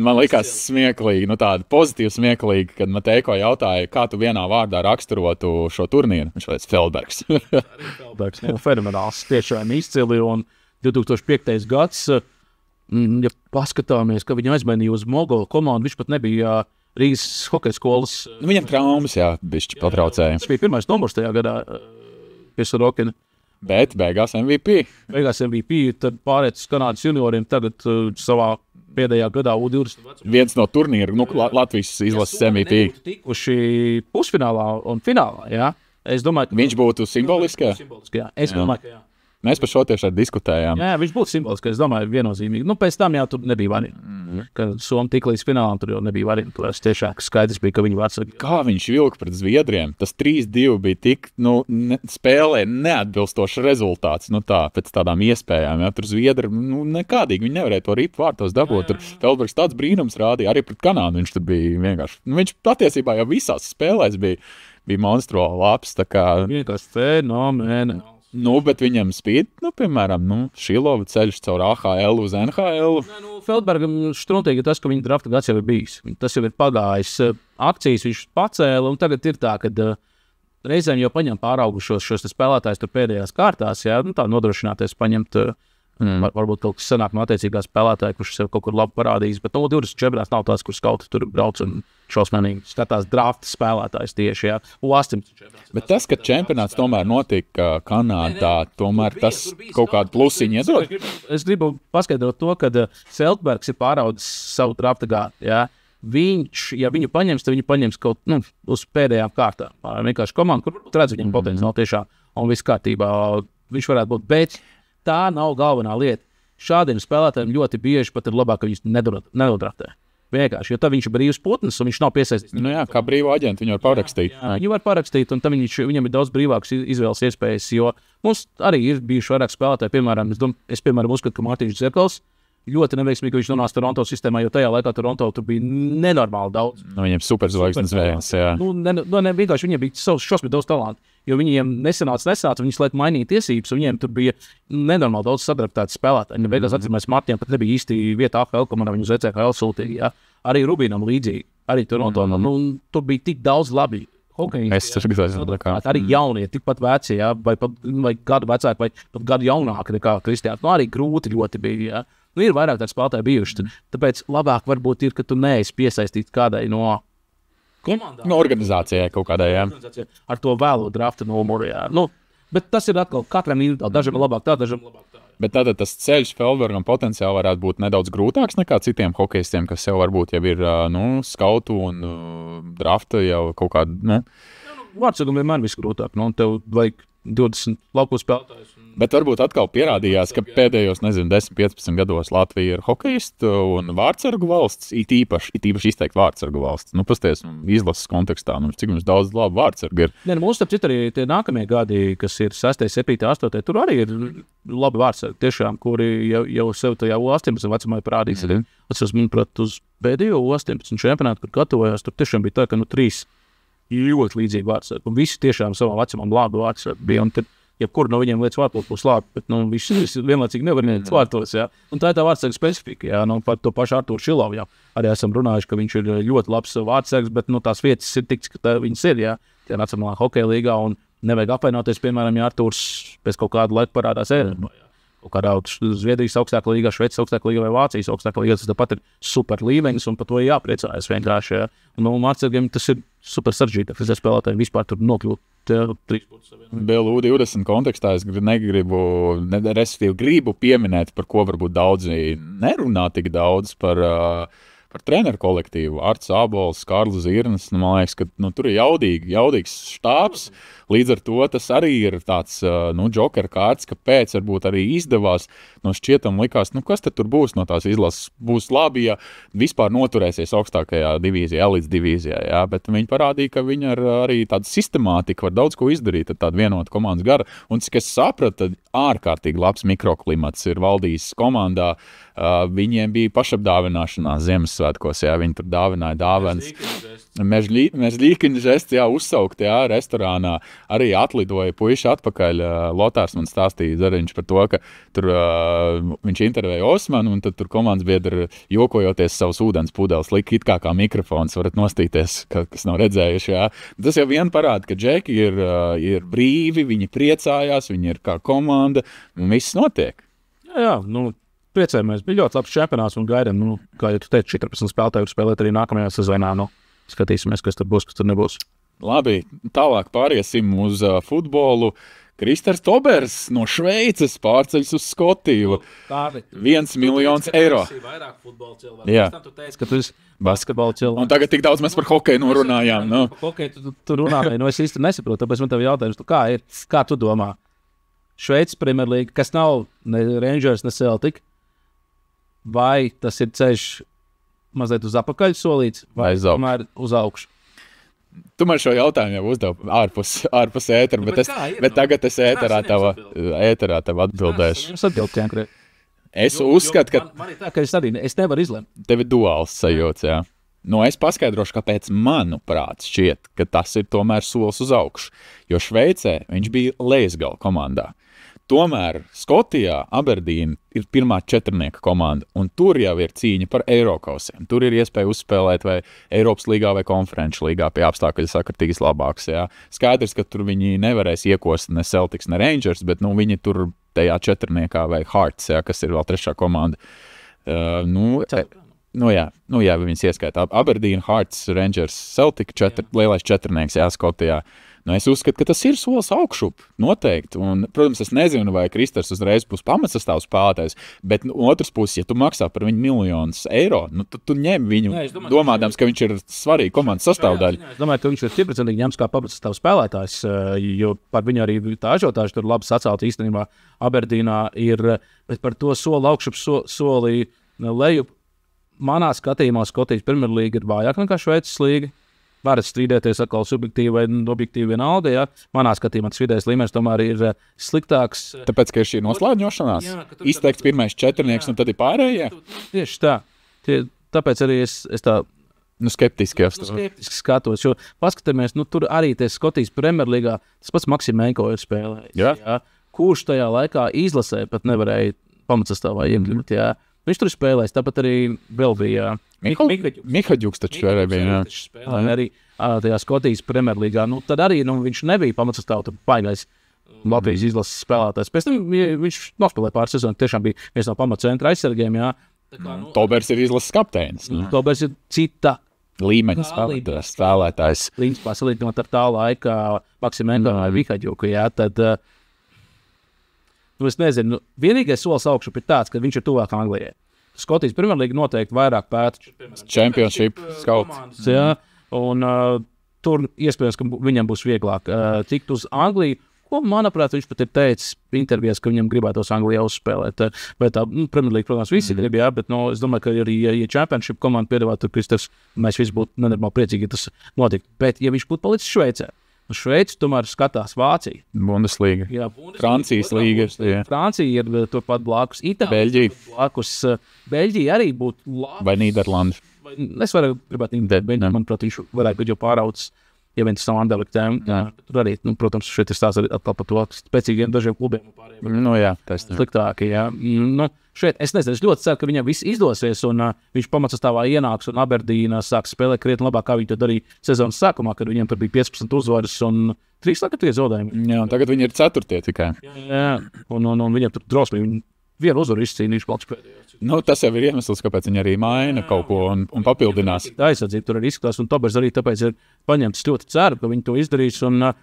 Man likās smieklīgi, tāda pozitīva smieklīgi, kad Matejko jautāja, kā tu vienā vārdā raksturotu šo turnīru. Viņš teica Feldbergs. Feldbergs, fenomenāls, tiešām izcili, un 2005. gads, ja paskatāmies, ka viņi aizmainīja uz Mogolu komandu, viņš pat nebija Rīgas hokeja skolas. Viņam traumas, jā, bišķi patraucēja. Tas bija pirmais numurs tajā gadā pie Sorokina. Bet beigās MVP. Tad pārēt uz Kanādas junioriem tagad savā pēdējā gadā U20. Viens no turnīra, Latvijas izlases MVP. Tikuši pusfinālā un finālā, jā. Es domāju, ka viņš būtu simboliskajā. Es domāju, ka jā. Mēs par šo tieši diskutējām. Jā, viņš būtu simbolisks, es domāju, viennozīmīgi. Nu, pēc tam jau tur nebija variantu. Kad Somija tika līdz finālam, tur jau nebija variantu. Tas tiešām skaidrs bija, ka viņi vārdsargi. Kā viņš vilka pret Zviedriem? Tas 3-2 bija tik, spēlē neatbilstošs rezultāts, tā, pēc tādām iespējām. Ja? Tur Zviedri, nekādīgi, viņi nevarēja to ripu vārtos dabūt. Tur Feldbergs tāds brīnums rādīja, arī pret Kanādu viņš tur bija vienkārši. Viņš patiesībā jau visās spēlēs bija monstruāli labs, tā kā... Vienkārši fenomēni. Bet viņam spīd, piemēram, Šilova ceļš caur AHL uz NHL. Feldbergam struntīgi tas, ka viņa drafta gads jau ir bijis. Tas jau ir pagājis. Akcijas viņš pacēla, un tagad ir tā, ka reizēm jau paņem pāraugušos šos spēlētājus tur pēdējās kārtās, jā, tā nodrošināties paņemt varbūt kaut kas sanāk no attiecīgā spēlētāja, kurš sev kaut kur labi parādījis, bet 24 nav tās, kur skauti tur brauc un šausmēnīgi skatās drafta spēlētājs tieši, jā, 840. Bet tas, ka čempionāts tomēr notika Kanādā, tomēr tas kaut kādu plusiņu iedod? Es gribu paskaidrot to, ka Feldbergs ir pāraudzis savu drafta gādu, jā. Viņš, ja viņu paņems, tad viņu paņems kaut uz pēdējām kārtām. Vienkārši komanda, kur redz viņam potenciāli tiešām, un viss kārtībā viņš varētu būt, bet tā nav galvenā lieta. Šādiem spēlētājiem ļoti bieži pat ir labāk, ka viņus nedodraftē. Vienkārši, jo tad viņš ir brīvs putns un viņš nav piesaistīts. Jā, kā brīvu aģentu viņu var parakstīt. Jā, viņu var parakstīt, un tad viņam ir daudz brīvākas izvēles iespējas, jo mums arī ir bijuši vairāk spēlētāji. Piemēram, es uzskatu, ka Mārtiņš Zirkals ļoti neveiksmīgi, ka viņš nonāca Toronto sistēmā, jo tajā laikā Toronto tur bija nenormāli daudz. Viņiem superzvaigznes vējās, jā. Vienkārši viņiem bija šausmīgi daudz talantu, jo viņiem nesanāca, viņi slēdz mainīt tiesības, un viņiem tur bija nenormāli daudz sadarbināti spēlētāji. Beigās atzīmēs Martiem pat nebija īsti vieta AHL komandā, viņu uz ECHL sūtīja, jā. Arī Rubīnam līdzīgi, arī Toronto, tur bija tik daudz labi. Arī jaunie, tikpat veci, jā, vai gadu vecāki, vai pat gadu jaunāki nekā Kristiāns. Arī grūti ļoti bija, jā. Ir vairāk tādu spēlētāju bijuši. Tāpēc labāk varbūt ir, ka tu neesi piesaistīts kādai no komandām. No organizācijai kaut kādai, jā. Ar to vēlo drafta numuru, jā. Bet tas ir atkal katram individuāli. Dažam ir labāk tā, dažam labāk tā. Bet tātad tas ceļš Feldbergam potenciāli varētu būt nedaudz grūtāks nekā citiem hokejistiem, kas jau varbūt jau ir skautu un drafta jau kaut kādu, Vārdsargam vienmēr viss grūtāk. Tev vajag 20 lauku spēlētājus. Bet varbūt atkal pierādījās, ka pēdējos, 10-15 gados Latvija ir hokejistu un vārdsargu valsts, it īpaši izteikti vārdsargu valsts. Pasties, izlases kontekstā, cik mums daudz labu vārdsargu ir. Mums starp citu arī tie nākamie gadi, kas ir 6, 7, 8, tur arī ir labi vārdsargi, tiešām, kuri jau sev tajā 18 vecumā parādīs. Es manuprāt, uz pēdējo 18 čempionātu, kur gatavojās, tur tiešām bija tā, ka 3 ļoti līdzīgi vārdsargi. Un visi tiešām savā vecumam labi vārdsargi bija. Un tad, jebkur no viņiem lietas vārtos būs labi, bet visi vienlaicīgi nevar lietas vārtos. Jā. Un tā ir tā vārdsarga specifika. Jā. Par to pašu Arturu Šilovu. Jā. Arī esam runājuši, ka viņš ir ļoti labs vārdsargs, bet tās vietas ir tik, ka viņas ir. Jā. Tie Nacionālā hokeja līgā un nevajag apvainoties, piemēram, ja Arturs pēc kaut kāda laika parādās Eiropā. Kaut kādā Zviedrijas augstākā līgā, Šveices augstākā līgā vai Vācijas augstākā līgā, tas tāpat ir super līmenis un par to jāpriecājas vienkārši. Jā. Un vārdsargiem tas ir super sarežģīti, ka spēlētājiem vispār tur nokļūt 3 puses. Vēl U20 kontekstā es gribu pieminēt, par ko varbūt daudzi nerunā tik daudz par treneru kolektīvu. Arts Ābols, Kārlis Zirnis, man liekas, ka tur ir jaudīgs štābs. Līdz ar to tas arī ir tāds džokera kārts, kāpēc varbūt arī izdevās. Šķietam likās, kas tad tur būs no tās izlases. Būs labi, ja vispār noturēsies augstākajā divīzijā, elites divīzijā. Jā, bet viņi parādīja, ka viņi ar arī tādu sistemātiku var daudz ko izdarīt ar tādu vienotu komandas garu. Un cik es sapratu, tad ārkārtīgi labs mikroklimats ir valdījis komandā. Viņiem bija pašapdāvināšanās Ziemassvētkos, jā, viņi tur dāvināja dāvanas. Mežļīkiņa žests, jā, uzsaukt, jā, restorānā. Arī atlidoja puiši atpakaļ. Lotārs man stāstīja Zariņš par to, ka tur viņš intervēja Osmanu, un tad tur komandas biedri jokojoties savus ūdens pudeles lika it kā mikrofons, varat nostīties, kas nav redzējuši, jā. Tas jau vien parāda, ka džeki ir brīvi, viņi priecājās, viņi ir kā komanda, un viss notiek. Jā, priecājamies. Bija ļoti labs čempionāts un gaidām, kā jau tu teici, 14 spēlētāji var spēlēt arī nākamajā sezonā. Skatīsimies, kas tur būs, kas tur nebūs. Labi, tālāk pāriesim uz futbolu. Kristers Tobers no Šveices pārceļas uz Skotiju. 1 miljons eiro. Jā. Tu teici, ka tu esi basketbola cilvēks. Un tagad tik daudz mēs par hokeju norunājām. Par hokeju tu runāji, es īsti nesaprotu, tāpēc man tev jautājums, kā ir, kā tu domā? Šveices Premjerlīga, kas nav ne Rangers, ne Celtic, vai tas ir ceļš mazliet uz apakaļ solīts, vai tomēr uz augšu? Tu man šo jautājumu jau uzdevi ārpus ētera, bet tagad es ēterā tev atbildēšu. Es uzskatu, ka... Man ir tā, ka es nevaru izlemt. Tev ir duāls sajūts, jā. Nu, es paskaidrošu, kāpēc manuprāt šķiet, ka tas ir tomēr solis uz augšu. Jo Šveicē viņš bija lejas-gala komandā. Tomēr Skotijā Aberdeen ir pirmā četrnieka komanda, un tur jau ir cīņa par Eirokausiem. Tur ir iespēja uzspēlēt vai Eiropas līgā vai konferenču līgā pie apstākļu sakritīgas labāks. Jā. Skaidrs, ka tur viņi nevarēs iekost ne Celtics, ne Rangers, bet viņi tur tajā četrniekā vai Hearts, jā, kas ir vēl trešā komanda. Jā, viņas ieskaitā Aberdeen, Hearts, Rangers, Celtic, lielais četrnieks, jā, Skotijā. Es uzskatu, ka tas ir solis augšup, noteikti. Un, protams, es nezinu, vai Kristers uzreiz būs pamatsastāvs spēlētājs, bet otrs puses, ja tu maksā par viņu miljonus eiro, tad tu ņem viņu, domādams, ka viņš ir svarīga komandas sastāvdaļa. Es domāju, ka viņš ir 100% ņems kā pamatsastāvs spēlētājs, jo par viņu arī tā ažiotāža tur labi sacelt īstenībā Aberdeenā ir, bet par to soli augšup, soli lejup. Manā skatījumā Skotijas Premjerlīga ir vājāka nekā Šveices līga. Varat strīdēties atkal subjektīvi vai objektīvi vienalga. Ja? Manā skatījumā tas vidējais līmenis tomēr ir sliktāks. Tāpēc, ka ir šī noslēdņošanās, izteikts pirmais četrnieks un tad ir pārējie? Tieši tā. Tāpēc arī es tā skeptiski skatos. Jo paskatāmies, tur arī tie Skotijas Premjerlīgā tas pats Maksimenko ir spēlējis. Ja? Kurš tajā laikā izlasē pat nevarēja pamatsastāvā iekļūt. Ja? Viņš tur spēlēs, tāpat arī vēl bija Mihaģuks taču arī bija. Arī tajā Skotijas Premjerlīgā. Tad arī viņš nebija pamatsastāvā, tur baigais Latvijas izlases spēlētājs. Pēc tam viņš nospēlēja pāris sezonu, tiešām bija viens no pamatcentra aizsargiem. Jā. Tobers ir izlases kapteinis. Tobers ir cita līmeņa spēlētājs. Līdz pasalīdzinot ar tā laika Maksimenko vai Mihaģuku. Tad... Es nezinu, vienīgais solis augšup ir tāds, ka viņš ir tuvāk Anglijai. Skotijas Premjerlīga noteikti vairāk pēta Championship scout. Un tur iespējams, ka viņam būs vieglāk tikt uz Angliju. Ko, manuprāt, viņš pat ir teicis intervijās, ka viņam gribētos Anglijā uzspēlēt. Bet tā Premjerlīga, protams, visi grib, jā, bet es domāju, ka arī, ja Championship komanda piedāvātu Kristers, mēs visi būtu nenormāli priecīgi, ja tas notiktu. Bet, ja viņš būtu palicis Šveicē, Šveici tomēr skatās Vācija. Bundesliga. Jā, Francijas līga. Francija ir turpat blakus. Beļģija. Beļģija arī būtu labi. Vai Nīderlanda. Es gribētu Nīderlanda. Manuprāt, viņš varētu būt jau pāraudzis, ja viens no Anderlechtēm. Tur arī, protams, šeit ir stāsts atkal par to spēcīgiem dažiem klubiem. Jā, tas ir sliktāki. Šeit, es nezinu, es ļoti ceru, ka viņam viss izdosies, un viņš pamatsastāvā ienāks, un Aberdīnā sāks spēlēt krietni labāk, kā viņi to darīja sezonas sākumā, kad viņiem tur bija 15 uzvaras un 3 zaudējumi. Jā, un tagad viņi ir 4. tikai. Jā, un viņiem tur drosmīgi, viņi vienu uzvaru izcīnījuši palču pēdējos. Tas jau ir iemesls, kāpēc viņi arī maina kaut ko un papildinās. Tā aizsardzība tur arī izskatās, un Tobers arī tāpēc ir paņemts ļoti ceru, ka viņi to izdarīs, un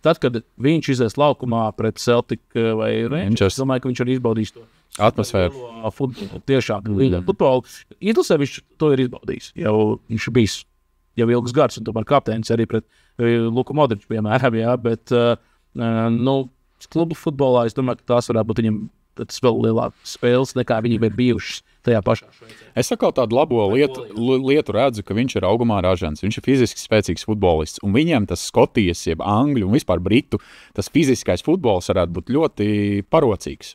tad, kad viņš izies laukumā pret Celtic vai Rangers, es domāju, ka viņš arī izbaudīs to atmosfēru. Tiešām futbolu. Izlasē viņš to ir izbaudījis. Jau viņš ir bijis jau ilgs gads, un tomēr kapteinis arī pret Luku Modriču, piemēram. Jā, bet klubu futbolā es domāju, ka tās varētu būt viņam tas vēl lielāks spēles, nekā viņi ir bijušas tajā pašā Šveicē. Es atkal tādu labo lietu redzu, ka viņš ir augumā ražants, viņš ir fiziski spēcīgs futbolists, un viņam tas Skotijas, jeb Angļu un vispār Britu, tas fiziskais futbols varētu būt ļoti parocīgs.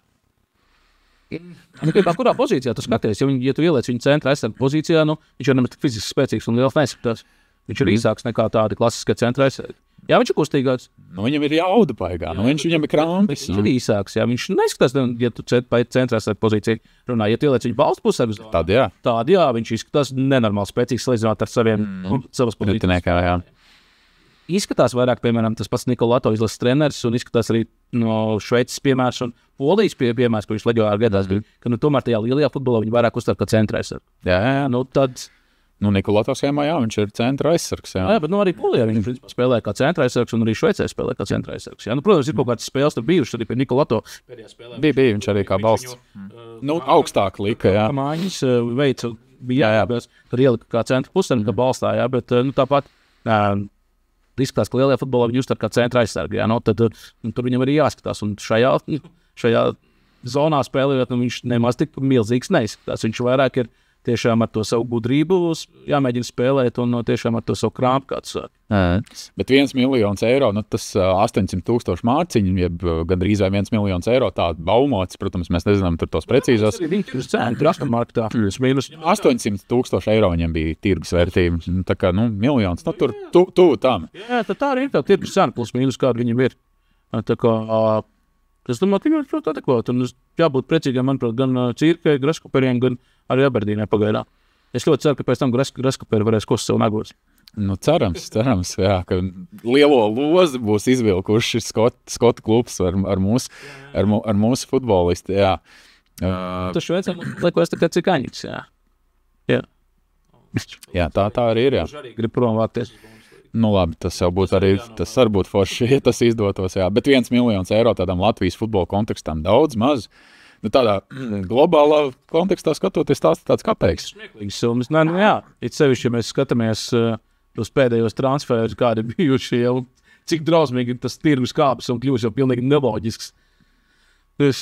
Kurā pozīcijā tu skaties? Ja tu ieliec viņu centra aizsargu pozīcijā, viņš ir nemaz tik fiziski spēcīgs un liels neskatās. Viņš ir īsāks nekā tādi klasiskie centra aizsargi. Jā, viņš ir kustīgāks. Viņam ir jauda paigā, viņam ir krampis. Viņš ir īsāks, jā, viņš neskatās, ja tu centra aizsargu pozīciju runā. Ja tu ieliec viņu balstu pusē, tad jā, viņš izskatās nenormāli spēcīgs salīdzinot ar savas pozīcijas. Izskatās vairāk, piemēram, tas pats Nikolato izlases treneris, un izskatās arī no Šveices piemērs un Polijas piemērs, ko viņš leģionāri gadās, ka tomēr tajā lielajā futbolā viņi vairāk uztver kā centra aizsargu. Jā, tad... Nikolato schēmā, jā, viņš ir centra aizsargs. Jā, bet arī Polijā viņš principā spēlē kā centra aizsargs, un arī Šveicē spēlē kā centra aizsargs. Protams, ir kaut kādas spēles tur bijušas, arī pie Nikolato. Bija, viņš arī kā balsts. Augstāk lika, jā. Māņas veica, bija tur ielika kā centra pusē, kā balstā, jā, bet tāpat... izskatās, ka lielajā futbolā viņi uztver kā centra aizsargi. Ja? Tad tur viņam arī jāskatās. Un šajā zonā spēlējot, viņš nemaz tik milzīgs neizskatās. Viņš vairāk ir tiešām ar to savu gudrību jāmēģina spēlēt un tiešām ar to savu krāpu kāds sāk. Bet 1 miljons eiro, tas 800,000 mārciņu, jeb gandrīz vai 1 miljons eiro, tāda baumots, protams, mēs nezinām tur tos precīzos. Viņš ir cēni, krastamārktā. 800,000 eiro viņam bija tirgus vērtība. Tā kā, miljons, tur tuvu tam. Jā, tā arī ir tā tirgus cēna, plus mīnus, kāda viņam ir. Tā kā, es domāju, ka viņi ir ļoti adekvāti. Un jābūt precīgiem, manuprāt, gan Cirkai, Graskoperiem, gan arī Aberdīnai pagaidām. Es ļoti ceru, ka pēc tam Graskoperi varēs kost savu nagos. Cerams, jā, ka lielo lozi būs izvilkuši Skotu klubs ar mūsu futbolisti, jā. Tas šveicam, lieko es tā kā Cikaņits, jā. Jā, tā arī ir, jā. Viņš arī grib prom vākties. Labi, tas jau būtu arī, tas var būt forši, ja tas izdotos, jā. Bet 1 miljons eiro tādam Latvijas futbola kontekstam daudz, maz. Tādā globālā kontekstā skatoties, tāds kapeiks. Smieklīgas summas. Jā, it sevišķi, ja mēs skatāmies uz pēdējos transferus, kādi bijuši jau, cik drausmīgi tas tirgus kāpes un kļūst jau pilnīgi neloģisks.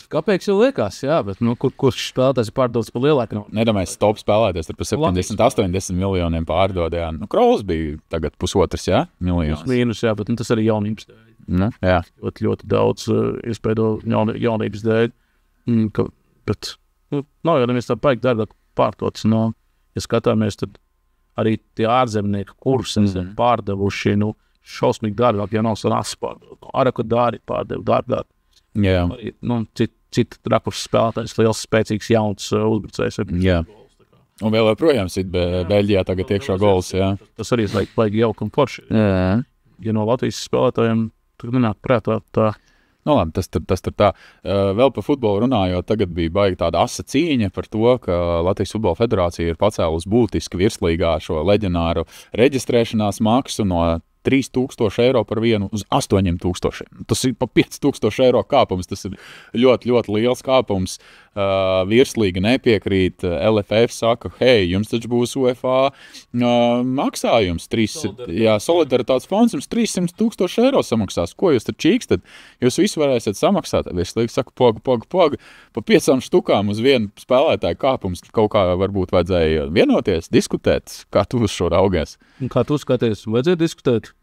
Kapeiks jau liekas, jā, bet kurš spēlētājs ir pārdodas par lielāku naudu? Nedomājies top spēlētājs, par 70-80 miljoniem pārdod, jā. Krauls bija tagad 1,5 miljons. Mīnus, jā, bet tas arī jaunības dēļ. Jā. Ļoti daudz iespēdo jaunības dēļ. Bet nav jau neviens tā paigi dārgāk pārtots. Ja skatāmies, tad arī tie ārzemnieki, kurus pārdevuši, šausmīgi dārgāk, ja nav sanāks pārdot. Araku dāri pārdevu dārgāk. Jā. Arī, cita rakurs spēlētājs, liels, spēcīgs, jauns uzbrucējs. Jā. Un vēl joprojām sit Beļģijā tagad iekšā gols, jā. Tas arī laigi jauki un forši. Jā. Ja no Latvijas spēlētājiem tur nenāk prātā tā. Labi, tas tur tā. Vēl par futbolu runājot, tagad bija baigi tāda asa cīņa par to, ka Latvijas Futbola Federācija ir pacēlusi būtiski virslīgā šo leģionāru reģistrēšanās maksu no 3,000 eiro par vienu uz 8,000. Tas ir pa 5,000 eiro kāpums. Tas ir ļoti, ļoti liels kāpums. Virslīga nepiekrīt. LFF saka, hei, jums taču būs UEFA maksājums. Solidaritātes fonds jums 300,000 eiro samaksās. Ko jūs tad čīkstat? Jūs visu varēsiet samaksāt. Virslīga saka, poga. Pa 5 štukām uz vienu spēlētāju kāpums. Kaut kā varbūt vajadzēja vienoties, diskutēt. Kā tu uz šo raugies? Kā tu skaties? Vajadzēja diskutēt?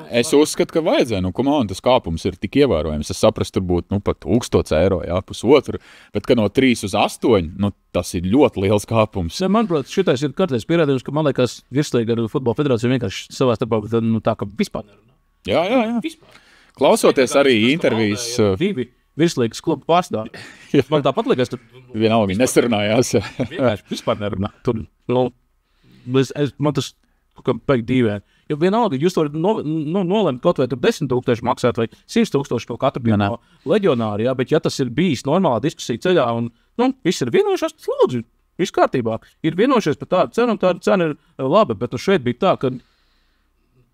Es uzskatu, ka vajadzēja. Tas kāpums ir tik ievērojams. Es saprastu, tur būtu pat 1,000 eiro, jā, 1,5. Bet, ka no 3 uz 8, tas ir ļoti liels kāpums. Manuprāt, šitais ir kārtējs pierādījums, ka man liekas, virslīga ar Futbola Federāciju vienkārši savā starpā, tā kā vispār nerunā. Jā. Vispār. Klausoties arī intervijas. Divi virslīgas klubu pārstāvji. Man tāpat liekas, tur vienalga viņi nesarunājās. Vienkārši vispār nerunā. Man tas pēc dīvēni. Jo vienalga, jūs varat nolemt kaut vai 10,000 maksāt vai 100,000 par katru no leģionāri, jā, bet ja tas ir bijis normālā diskusija ceļā un viss ir vienojušies, tas lūdzu, viss kārtībā. Ir vienojušies par tādu cenu, un tāda cena ir laba, bet šeit bija tā, ka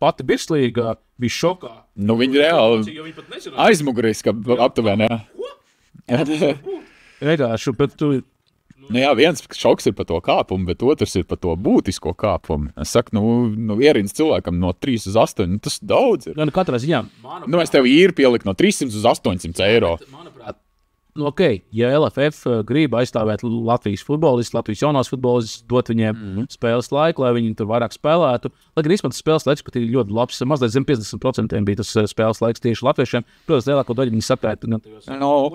pati virslīga bija šokā. Viņi reāli aizmuguriski aptuveni, jā. Vienkārši, bet tu... Jā, viens šoks ir par to kāpumu, bet otrs ir par to būtisko kāpumu. Es saku, ierīnas cilvēkam no 3 uz 8, tas daudz ir. Katrā ziņā. Es tev īri pieliku no 300 uz 800 eiro. Manuprāt, ja LFF grib aizstāvēt Latvijas futbolistus, Latvijas jaunās futbolistus, dot viņiem spēles laiku, lai viņi tur vairāk spēlētu. Lai gan īstenībā tas spēles laiks pat ir ļoti labs. Mazliet zem 50% bija tas spēles laiks tieši latviešiem. Protams, lielāko daļu viņi sakrēt.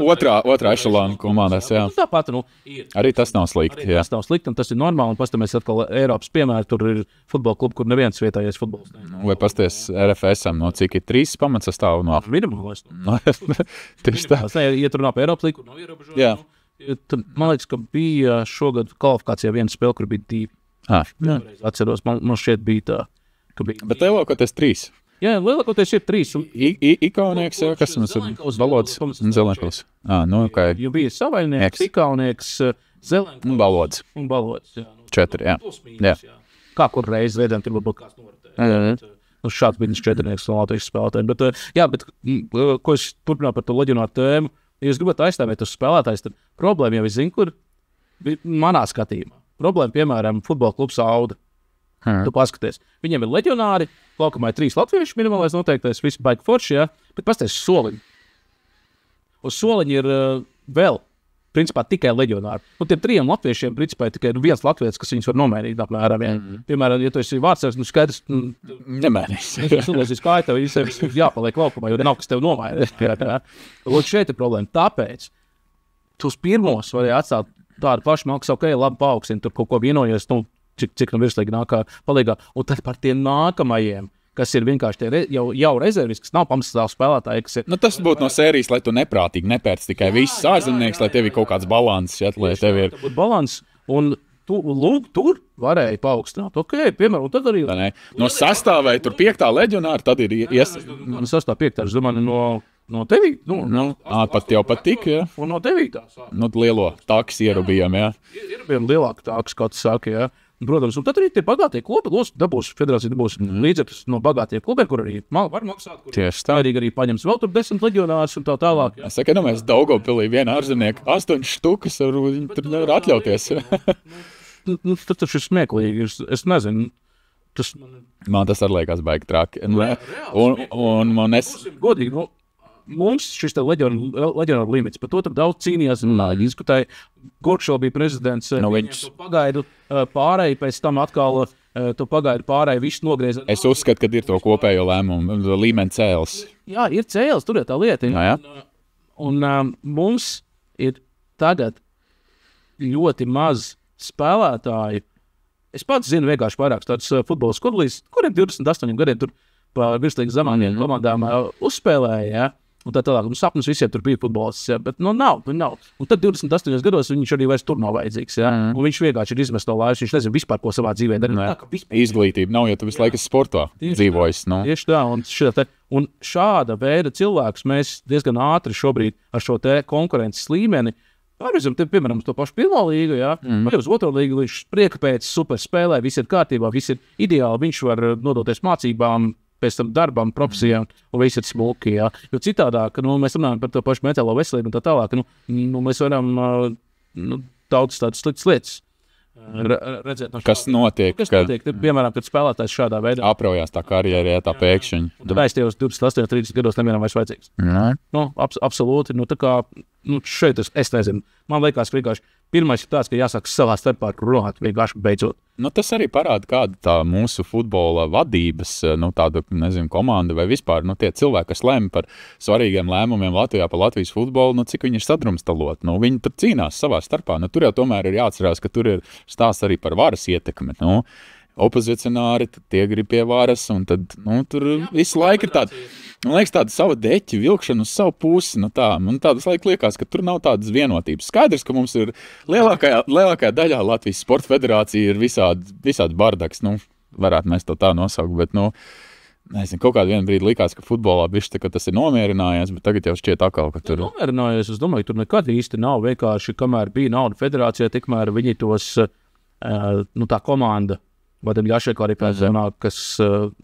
Otrā ešalona komandās, jā. Tāpat, ir. Arī tas nav slikti, jā. Tas nav slikti, un tas ir normāli. Un pastāmies atkal Eiropas piemēru. Tur ir futbola klubi, kur neviens vietējais futbols. Vai pasties RFSam, cik ir 3 pamatsastāvu no? Minimālis. Tieši tā. Iet runā par Eiropas līgu, kur nav ierobežojumi. Man liekas, ka bija šogad kvalifikācijā viena spēle, kur bija 2. Atceros, man šķiet bija tā. Bet lielākoties 3. Jā, lielākoties ir 3. Ikaunieks, kas mums ir Valods un Zelenpils. Jo bija Savaļnieks, Ikaunieks, Zelenpils un Valods. 4, jā. Kā kur reizi redzam, tur varbūt kāds novartē. Šāds bija 4 no Latvijas spēlētājiem. Bet ko es turpināju par to leģionāru tēmu, ja jūs gribat aizstāvēt uz spēlētājs, tad problēma jau es zinu, kur manā skatījumā. Problēma, piemēram, futbola klubs Auda. Tu paskaties, viņiem ir leģionāri, laukumā ir 3 latvieši minimālais noteiktais, visi baigi forši, jā, bet pasties soliņi. Uz soliņa ir vēl, principā, tikai leģionāri. Nu, tiem 3 latviešiem, principā, tikai ir viens latvietis, kas viņus var nomainīt apmēram. Piemēram, ja tu esi vārdsargs, nu skaidrs, Nemēnīs. Sulēs kāja, tev ir jāpaliek laukumā, jo nav kas tev nomainīt. Lūk, šeit ir problēma. Tāpēc tu uz pirmos varēja atstāt tādu pašu maksu, ok, labi paaugstina, tur kaut ko vienojies, nu, cik virslīgi nākā palīgā. Un tad par tiem nākamajiem, kas ir vienkārši tie jau rezervisti, kas nav pamatsastāvs spēlētāji, kas ir... Nu, tas būtu no sērijas, lai tu neprātīgi nepērc tikai visus ārzemnieks, lai tev ir kaut kāds balans, lai tev ir... Balans, un lūk, tur varēja paaugstināt. Ok, piemēram, un tad arī... No sastāvēja tur 5. leģionāra, tad ir Man sastāv 5. es domāju, no 9. pat jau patīk, jā. Un no 9. Nu, lielo taks ierubījām, jā. Ir lielāka taks, kā tu saki, jā. Protams, un tad arī tie bagātie klubi, federācija dabūs līdzekļus no bagātiem klubiem, kur arī var maksāt, kur tieši tā. Arī paņems vēl tur 10 leģionārus un tā tālāk. Es saku, mēs Daugavpilī viena ārzemnieka 8 štukas, viņi tur nevar atļauties. Tas taču ir smieklīgi, es nezinu. Man tas arī liekas baigi traki. Un man godīgi, mums šis leģionāra limits, par to tam daudz cīnījās un diskutēja. Gorčo bija prezidents, viņš pagaidu pārēju, pēc tam atkal tu pagaidu pārēju, viss nogrieza. Es uzskatu, ka ir to kopējo lēmumu līmeni cēls. Jā, ir cēls, tur ir tā lieta. Jā. Un mums ir tagad ļoti maz spēlētāju. Es pats zinu vienkārši vairākus tādus futbola skudlīs, kuriem 28 gadiem tur pa virslīgas zemākajām komandām uzspēlēja, jā. Un tā tālāk, sapnis visiem tur bija futbolists, jā, bet nav. Un tad 28 gados viņš arī vairs tur nav vajadzīgs, jā. Un viņš vienkārši ir izmests no laives, viņš nezina vispār, ko savā dzīvē darīt. Izglītība nav, jo tu visu laiku sportā dzīvojis. Tieši tā, un šāda veida cilvēkus mēs diezgan ātri šobrīd ar šo te konkurences līmeni pārvirzam, piemēram, to pašu pirmo līgu, jā, vai uz otro līgu, viņš prieka pēc super spēlē, viss ir kārtībā, viss ir ideāli, viņš var nodoties mācībām, pēc tam darbam, profesijām, un viss ir smuki, jā. Jo citādāk, mēs runājam par to pašu mentālo veselību un tā tālāk, mēs varam daudz tādas sliktas lietas redzēt. Kas notiek? Piemēram, kad spēlētājs šādā veidā apraujās tā karjerā, tā pēkšņi. Tad es tajos 28, 30 gados nevienam vairs vajadzīgs. Absolūti, tā kā, šeit es nezinu. Man liekas, vienkārši pirmais ir tāds, ka jāsāk savā starpā runāt, vienkārši beidzot. Tas arī parāda, kāda tā mūsu futbola vadības, tāda, komanda vai vispār, tie cilvēki, kas lemj par svarīgiem lēmumiem Latvijā par Latvijas futbolu, cik viņi ir sadrumstaloti. Viņi tur cīnās savā starpā. Tur jau tomēr ir jāatcerās, ka tur ir stāsts arī par varas ietekmi. Opozicionāri, tie grib pie varas, un tad, tur visu laiku ir tāda, man liekas, tāda sava deķa vilkšana uz savu pusi, man tādas liekas, ka tur nav tādas vienotības. Skaidrs, ka mums ir lielākajā daļā Latvijas Sporta federācija ir visādi bardaks, varētu mēs to tā nosaukt, bet, nezinu, kaut kādā vienā brīdī likās, ka futbolā bišķi, ka tas ir nomierinājies, bet tagad jau šķiet atkal, ka tur... Nomierinājies, es domāju, tur nekad īsti nav, vienkārši, kamēr bija nauda federācijā, tikmēr viņi tos, tā komanda, Vadam Jašeko arī pēczīmā, kas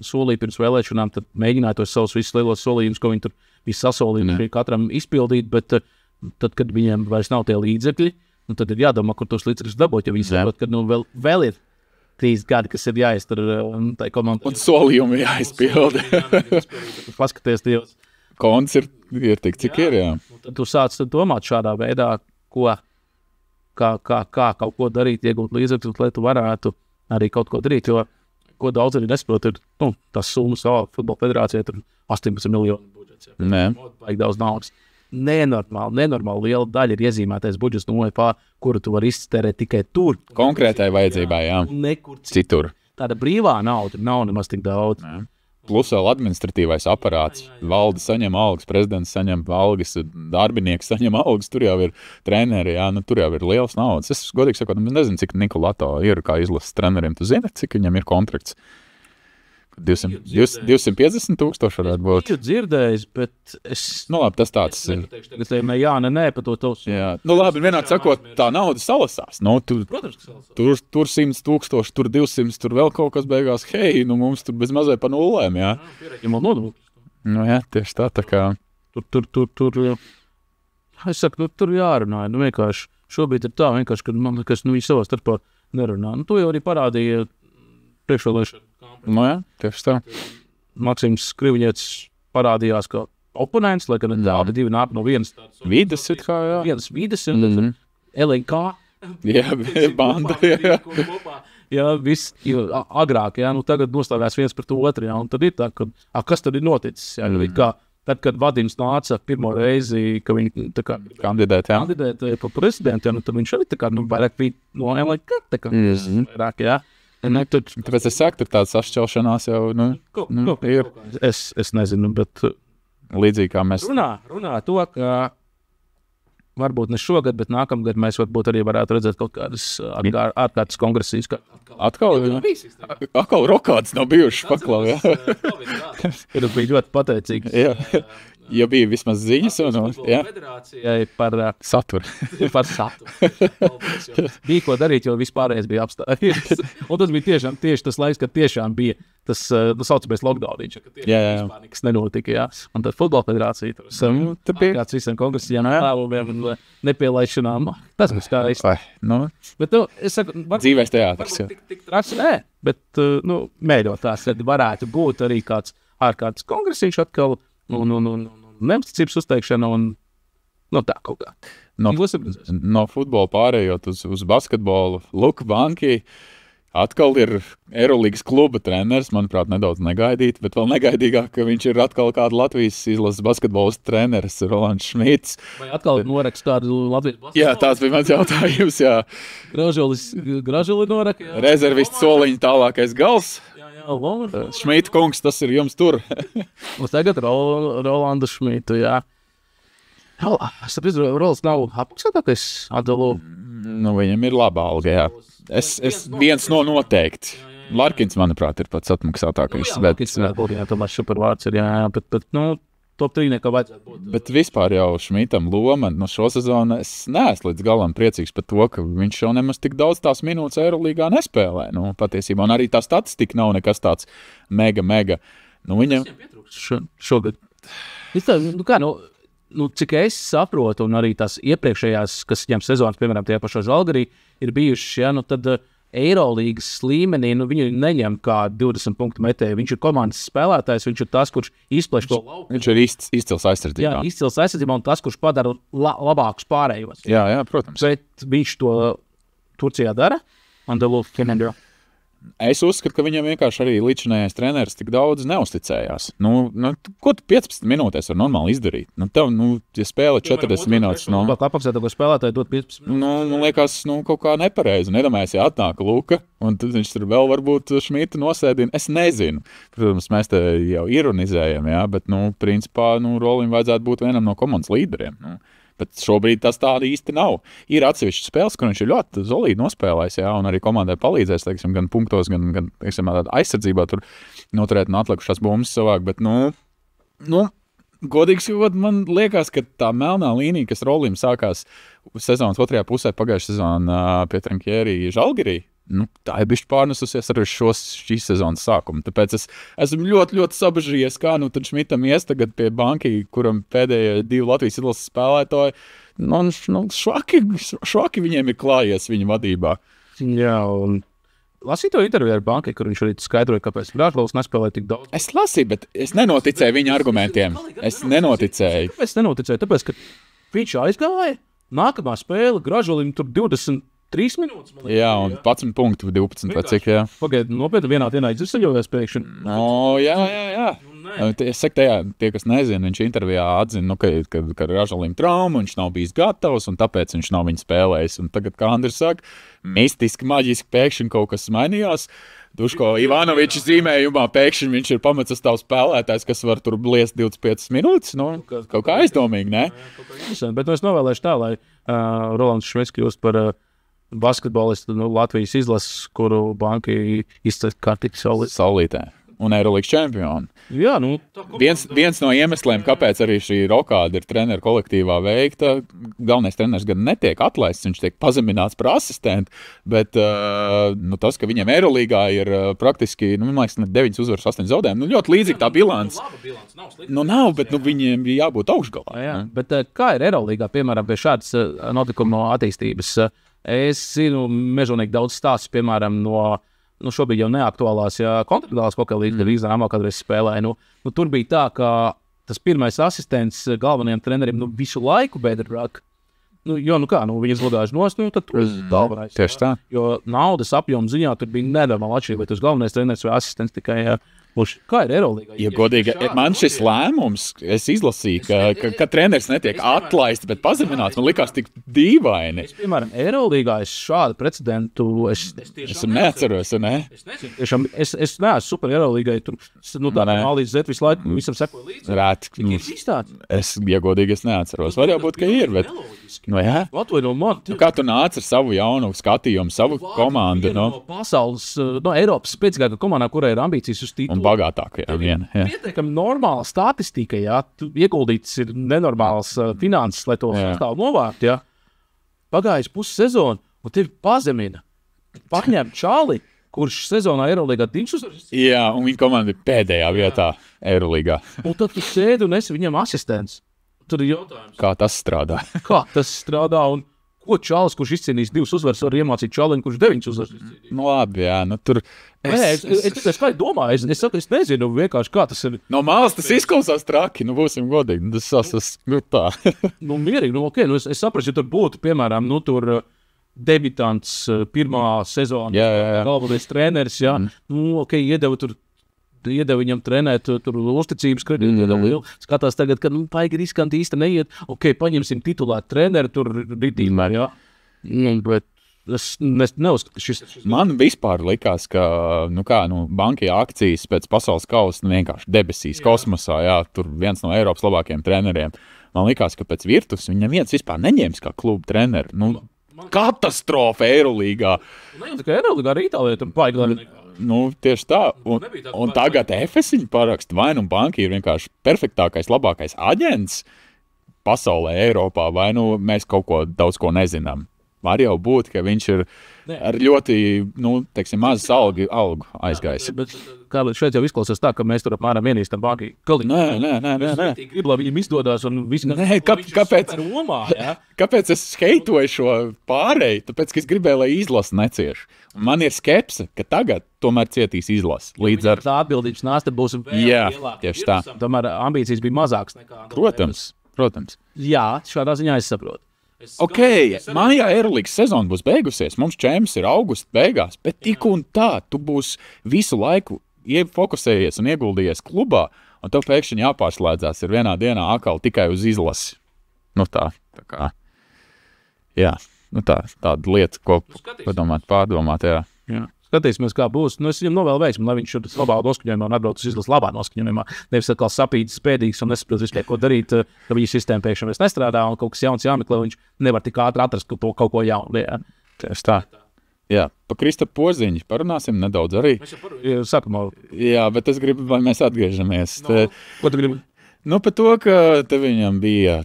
solīja pirms vēlēšanām, tad mēģināja tos savus visus lielos solījumus, ko viņi tur visu sasolīja katram izpildīt, bet tad, kad viņiem vairs nav tie līdzekļi, tad ir jādomā, kur tos līdzekļus dabūt, jo viņi saprot, ka vēl ir 3 gadi, kas ir jāiztur tai komandai. Un solījumi jāizpilda. Paskaties Dievs. Konts ir tik, cik ir, jā. Tad tu sāc domāt šādā veidā, kā kaut ko darīt, iegūt līdzekļus, lai tu varētu arī kaut ko darīt, jo, ko daudz arī nesaprot, ir, tas summas futbola federācijā, tur 18 miljonu budžets. Vajag daudz naudas. Nenormāli liela daļa ir iezīmētais budžets no UEFA, kuru tu vari iztērēt tikai tur. Konkrētai vajadzībai, jā. Nekur citur. Tāda brīvā nauda nav nemaz tik daudz. Jā. Plus vēl administratīvais aparāts. Valde saņem algas, prezidents saņem algas, darbinieki saņem algas, tur jau ir treneri, jā, tur jau ir liels naudas. Es godīgi sakot, nezinu, cik Nikolato ir kā izlases treneriem. Tu zini, cik viņam ir kontrakts? 250 000 varētu būt. Es dzirdējis, bet es... labi, tas tāds ir. Nē, par to tos. Jā. Labi, vienādi sakot, tā nauda salasās. Protams, ka salasās. Tur 100 000, tur 200, tur vēl kaut kas beigās. Hei, mums tur bez mazai pa nulēm, jā. Jā, tieši tā kā. Tur, es saku, tur jārunā. Vienkārši šobrīd ir tā, vienkārši, kad man liekas, viņi savā starpā nerunā. To jau arī parādīja priekšvēlēšana. Jā, tieši tā. Maksims Kriviņets parādījās kā oponents, lai gan tādi divi nāk no vienas Vides it kā, jā. vienas vides un LNK. Jā, banda, jā. Jā, viss agrāk, jā, nu tagad nostājās viens pret otru, jā, un tad ir tā, ka, kas tad ir noticis, jā, kā, tad, kad Vadims nāca pirmo reizi, ka viņi tā kā Kandidēt, jā. par prezidentu, jā, nu tad viņš arī tā kā, nu, vairāk bija no LNK, tā kā, vairāk, jā. Ne, tad, Tāpēc es saku, tur tāds sašķelšanās jau, ir es nezinu, bet līdzīgi kā mēs. runā to, ka varbūt ne šogad, bet nākamgad mēs varbūt arī varētu redzēt kaut kādas ārkārtas kongresijas. Atkal rokāds nav bijuši paklau, jā. Ir bija ļoti pateicīgs. Jā. Ja bija vismaz ziņas jā. Federācijai par Saturu. Bija ko darīt, jo vispārējais bija apstājies. Un tas bija tieši tas laiks, kad tiešām bija tas saucamais lockdowniņš, ka tiešām vispār nekas nenotika, jā. Un tad futbola federācija tur bija kāds visiem kongresijām lēmumiem un nepielaišanām. Tas bija skaisti. Bet, es saku, dzīvēs teātris, jā. Tik traks, nē, bet, mēģot tās, varētu būt arī kāds ārkārtas kongresīši atkal un neusticības uzteikšana un tā kaut kā. No futbola pārējot uz basketbolu, Luka Banki atkal ir Eirolīgas kluba treneris, manuprāt, nedaudz negaidīt, bet vēl negaidīgāk, ka viņš ir atkal kāda Latvijas izlases basketbolas treneris, Rolands Šmits. Vai atkal norakst kādu Latvijas basketbolu? Jā, tāds bija mans jautājums, jā. Gražuli norak, jā. Rezervists soliņa tālākais gals. Šmita kungs, tas ir jums tur. Mums tagad Rolanda Šmitu, jā. Es saprotu, Rolands nav apmaksātākais atdalu. Viņam ir laba alga, jā. Es viens no noteikti. Larkins, manuprāt, ir pats atmaksātākais. Tomēr supervārds ir, jā, bet top 3 nekā vajadzētu būt. Bet vispār jau Šmitam loma šo sezonu es neesmu līdz galam priecīgs par to, ka viņš jau nemaz tik daudz tās minūtes Eirolīgā nespēlē. Patiesībā, un arī tā statistika nav nekas tāds mega. Viņam šogad. Cik es saprotu, un arī tās iepriekšējās, kas viņam sezonas, piemēram, tajā pašā Žalgarī, ir bijušas, jā, tad Eirolīgas līmenī, viņu neņem kā 20 punktu metēju. Viņš ir komandas spēlētājs, viņš ir tas, kurš izpleš to lauku. Viņš ir izcils aizsardzībā. Jā, izcils aizsardzībā un tas, kurš padara labākus pārējos. Jā, protams. Bet viņš to Turcijā dara. Es uzskatu, ka viņam vienkārši arī līdzinājais treneris tik daudz neusticējās. Ko tu 15 minūtēs var normāli izdarīt? Tev, ja spēle 40 minūtes... Apmaksātāko spēlētāju dot 15 minūtes. Man liekas, kaut kā nepareizi. Nedomājies, ja atnāk Luka, un tad viņš tur vēl varbūt Šmitu nosēdina. Es nezinu. Protams, mēs te jau ironizējam, jā, bet, principā, Rolim vajadzētu būt vienam no komandas līderiem. Bet šobrīd tas tāda īsti nav. Ir atsevišķi spēles, kur viņš ir ļoti solīdi nospēlējis, jā, un arī komandai palīdzēs, teiksim, gan punktos, gan teiksim, aizsardzībā tur noturēt un atlikušās bumbas savāk, bet, godīgi sakot, man liekas, ka tā melnā līnija, kas Rolim sākās sezonas otrajā pusē pagājušajā sezonā pie Trankjērī Žalgirī, tā ir bišķi pārnesusies arī šīs sezonas sākumu. Tāpēc es esmu ļoti, ļoti sabažījies, kā tad Šmitam ies tagad pie Banki, kuram pēdējie 2 Latvijas izlases spēlētāji, švaki viņiem ir klājies viņa vadībā. Jā, un lasīju to interviju ar Banki, kur viņš arī skaidroja, kāpēc Grāžlovs nespēlēja tik daudz. Es lasīju, bet es nenoticēju viņa argumentiem. Kāpēc nenoticēju? Tāpēc, ka viņš aizgāja, nākamā spēle Grāžolim tur 23 minūtes. Jā, un 11 punktu, 12 vai cik, jā. Pagaidu, nopietni vienā dienā izceļojies pēkšņi. Jā. Es saku, tie, kas nezina, viņš intervijā atzina, ka Ražalim trauma, viņš nav bijis gatavs, un tāpēc viņš nav viņu spēlējis. Un tagad, kā Andris saka, mistiski, maģiski pēkšņi kaut kas mainījās. Duško Ivanoviča zīmējumā pēkšņi viņš ir pamatsastāvs spēlētājs, kas var tur bliest 25 minūtes. Kaut kā aizdomīgi, ne? Bet es novēlēšu tā, lai Rolands Šmits kļūst par basketbolistu Latvijas izlases, kuru Banki izcēl kārtīgi saulītē. Un Eirolīgas čempioni. Jā, viens no iemesliem, kāpēc arī šī rokāda ir treneru kolektīvā veikta, galvenais treneris gan netiek atlaists, viņš tiek pazemināts par asistentu, bet tas, ka viņiem Eirolīgā ir praktiski, man liekas, 9 uzvaras, 8 zaudējumi, ļoti līdzīgi tā bilance. Nav, bet viņiem bija jābūt augšgalā. Jā, bet kā ir Eirolīgā, piemēram, pie šādas notikuma attīstības? Es zinu mežonīgi daudz stāstu, piemēram, no šobrīd jau neaktuālās, kontinentālās kaut kā līdz Rāmā kādreiz spēlēja. Tur bija tā, ka tas pirmais asistents galvenajam trenerim visu laiku Bēderbrāk. Viņas godāži nost, tad tur galvenais. Tieši tā. Jo naudas apjoma ziņā tur bija nenormāli atšķirība, vai tas galvenais treneris vai asistents tikai kā ir Eirolīgā? Ja godīgi, man šis lēmums, es izlasīju, ka treneris netiek atlaists, bet pazemināts, man likās tik dīvaini. Es, piemēram, Eirolīgā šādu precedentu es neatceros, ne? Es neesmu super Eirolīgai, tur tā A līdz Z visu laiku visam sekoju līdzi. Rēt. Ja godīgi, es neatceros. Var jau būt, ka ir, bet... Jā. Kā tu nāc ar savu jaunu skatījumu, savu komandu? No pasaules, Eiropas spēcīgākā komandā, kurai ir ambīcijas uz titulu. Un bagātākajā viena. Pietiekami normāla statistika, tu ieguldīts ir nenormāls finanses, lai to sastāvu novākt, Pagājis pussezonu, un tevi pazemina. Paņem Čāli, kurš sezonā Eirolīgā 2 uzvaras. Jā, un viņa komanda ir pēdējā vietā Eirolīgā. Un tad tu sēdi un esi viņam asistents. Tur ir jautājums. Kā tas strādā? Un ko Čālis, kurš izcīnījis 2 uzvaras, var iemācīt Čāliņu, kurš 9 uzvaras izcīnījis? Labi, jā, tur... Es kā domāju, es nezinu vienkārši, kā tas ir. No malas tas izklausās traki, būsim godīgi. Tas tā. Mierīgi, es saprastu, ja tur būtu, piemēram, tur debitants pirmā sezona, galvenais treneris, iedeva viņam trenēt, tur uzticības kredīti lielu. Skatās tagad, ka paigi riskanti īsti neiet. Paņemsim titulētu treneri, tur ritīmēr, bet es neuzskatu šis. Man vispār likās, ka, bankija akcijas pēc pasaules kausa vienkārši debesīs, kosmosā, tur viens no Eiropas labākajiem treneriem. Man likās, ka pēc Virtus viņam viens vispār neņēmis kā klubu treneri. Katastrofa Eirolīgā. Eirolīgā arī Itālijā tur paigi. Tieši tā. Un tagad Efes viņu paraksta. Vai banka ir vienkārši perfektākais, labākais aģents pasaulē, Eiropā, vai mēs kaut ko daudz ko nezinām. Var jau būt, ka viņš ir ar ļoti, mazas algu aizgājis. Bet kā šeit jau izklausās tā, ka mēs tur apmēram vienīstam bankai. Nē. Gribu, lai viņam izdodas un visi... Kāpēc es heitoju šo pārēju? Tāpēc, ka es gribēju, lai izlasa necieš. Man ir skepse, ka tagad tomēr cietīs izlasa. Līdz ar... Tā atbildības nāsta būs vēl lielāka. Tieši tā. Tomēr ambīcijas bija mazākas nekā... Protams. Jā, šādā ziņā es saprotu. Mājā Eirolīgas sezona būs beigusies, mums čemps ir augusta beigās, bet tik un tā, tu būs visu laiku fokusējies un ieguldījies klubā, un tev pēkšņi jāpārslēdzās ir vienā dienā atkal tikai uz izlasi. Tāda lieta, ko padomāt, pārdomāt, jā. Skatīsimies, kā būs. Es viņam novēlu veiksmi, lai viņš šur labā noskaņojumā un atbrauc uz izlases labā noskaņojumā. Nevis atkal sapītis, spēdīgs un nesaprot vispār, ko darīt, ka viņa sistēma pēkšņi vairs nestrādā un kaut kas jauns jāmeklē, viņš nevar tik ātri atrast kaut ko jaunu. Tieši tā. Jā, pa Kristapu Porziņu parunāsim nedaudz arī. Sākumā. Jā, bet es gribu, lai mēs atgriežamies. Ko tu gribi? Par to, ka te viņam bija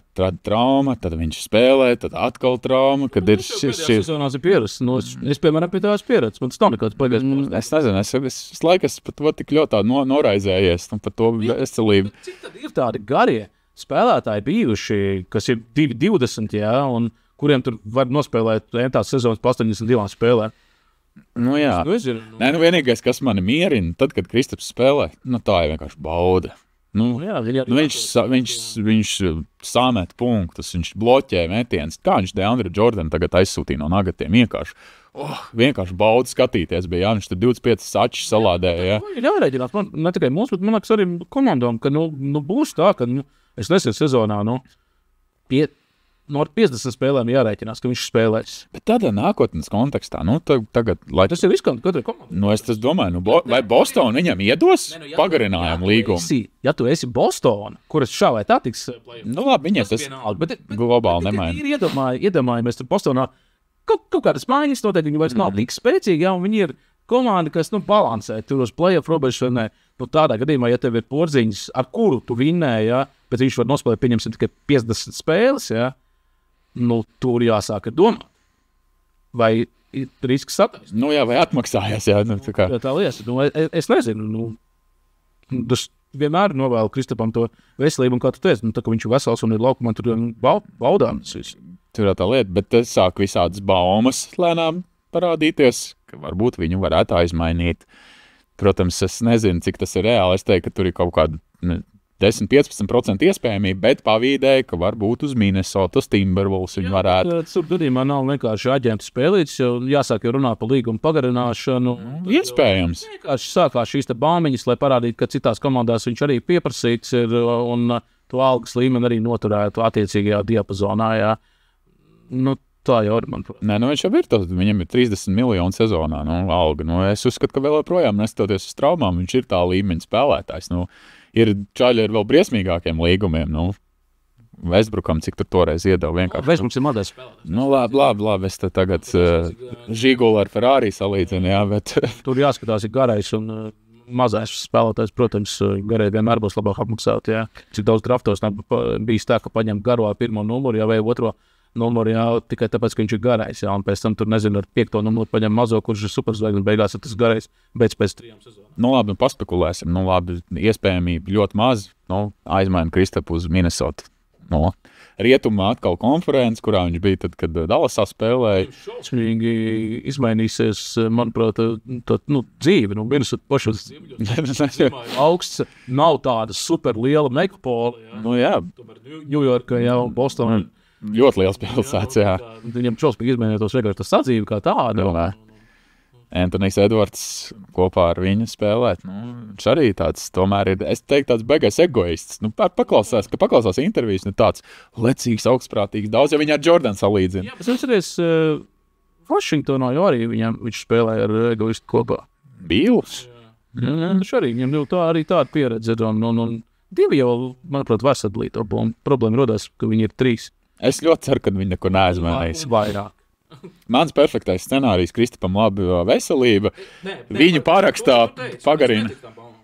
trauma, tad viņš spēlē, tad atkal trauma, kad ir šis... Sezonās ir pierasts. Es, piemēram, pie tā esmu pierasts. Man tas nav nekāds pagājis. Es nezinu, es laikas par to tik ļoti noraizējies un par to veselību. Cik tad ir tādi garie spēlētāji bijuši, kas ir 2-20, un kuriem tur var nospēlēt tās sezonas pa 82 spēlēm? Jā. Vienīgais, kas mani mierina, tad, kad Kristaps spēlē, tā ir vienkārši bauda. Viņš samet punktus, viņš bloķē metienus. Kā viņš Deandre Jordan tagad aizsūtīja no Nuggetiem? Vienkārši bauda skatīties bija. Viņš tur 25 sačus salādēja. Ir jārēģināt, ne tikai mums, bet man liekas arī komandām, ka būs tā, ka es nesen sezonā ar 50 spēlēm jārēķinās, ka viņš spēlēs. Bet tādā nākotnes kontekstā, tagad... Tas ir riskanti katrai komandai. Es domāju, vai Boston viņam iedos pagarinājumu līgumu? Ja tu esi Boston, kuras šā vai tā tiks... labi, viņiem tas globāli nemaina. Ir iedomājamies tur Bostonā kaut kādas maiņas, noteikti viņi vairs nav tik spēcīgi, un viņi ir komanda, kas balansē tur uz playoff robežu. Tādā gadījumā, ja tev ir Porziņš, ar kuru tu vinnēji, bet viņš var nospēlēt, pieņemsim, tikai 50 spēles, tur jāsāk domāt. Vai risks sataist? Vai atmaksājās, Tā lieta. Es nezinu. Tas vienmēr novēlu Kristapam to veselību, un kā tu teici, tā, ka viņš ir vesels un ir laukumā, tur baudāms. Tur tā lieta, bet tas sāk visādas baumas lēnām parādīties, ka varbūt viņu varētu aizmainīt. Protams, es nezinu, cik tas ir reāli. Es teiktu, ka tur ir kaut kāda 10-15% iespējamība, bet pavīdēja, ka varbūt uz Minnesotas Timberwolves viņi varētu. Tur gadījumā nav vienkārši aģentu spēlīts, jo jāsāk jau runāt par līgumu pagarināšanu. Iespējams. Vienkārši sākās šīs te bāmiņas, lai parādītu, ka citās komandās viņš arī pieprasīts ir un to algas līmeni arī noturētu attiecīgajā diapazonā. Jā. Nu, tā jau ir, manuprāt. Nē, nu viņš jau ir tas, viņam ir 30 miljoni sezonā, alga. Es uzskatu, ka vēl joprojām neskatoties uz traumām, viņš ir tā līmeņa spēlētājs. Ir čaļi ar vēl briesmīgākiem līgumiem. Westbrookam, cik tur toreiz iedeva vienkārši. Westbrooks ir mazais spēlētājs. Labi. Es te tagad Žigulu ar Ferrari salīdzinu, jā, bet... Tur jāskatās, ir garais un mazais spēlētājs, protams, garai vienmēr būs labāk apmaksāt, jā. Cik daudz draftos nav bijis tā, ka paņem garo pirmo numuru, jā, vai otro numuru, jā, tikai tāpēc, ka viņš ir garais, jā, un pēc tam tur, nezinu, ar 5. numuru paņem mazo, kurš ir superzvaigznes, un beigās ir tas garais, pēc 3 sezonām. Labi, paspekulēsim. Iespējamība ļoti maz. Aizmaina Kristapu uz Minnesota. Rietumā atkal konferences, kurā viņš bija tad, kad Dallasā spēlēja. Šausmīgi izmainīsies, manuprāt, dzīve. Minnesota pašas augsts nav tāda super liela megapola. Jā. Ņujorka, jā, un Bostonā. Ļoti liels pilsēts, jā. Viņam šausmīgi izmainītos vienkārši tas sadzīve kā tāda. Antonijs Edvards kopā ar viņu spēlēt. Viņš arī tāds, tomēr ir, es teiktu, tāds beigais egoists. Paklausās intervijas, tāds lecīgs, augstprātīgs, daudz, ja viņi ar Jordan salīdzina. Jā, bet atceries, Washingtonā jau arī viņš spēlēja ar egoistu kopā. Bīls? Viņš arī, viņam arī tāda pieredze. Un divi jau, manuprāt, var sadalīt. Problēma rodās, ka viņi ir 3. Es ļoti ceru, ka viņi neko neaizmainīs. Vairāk. Mans perfektais scenārijs Kristapam laba veselība. Viņu parakstā pagarina.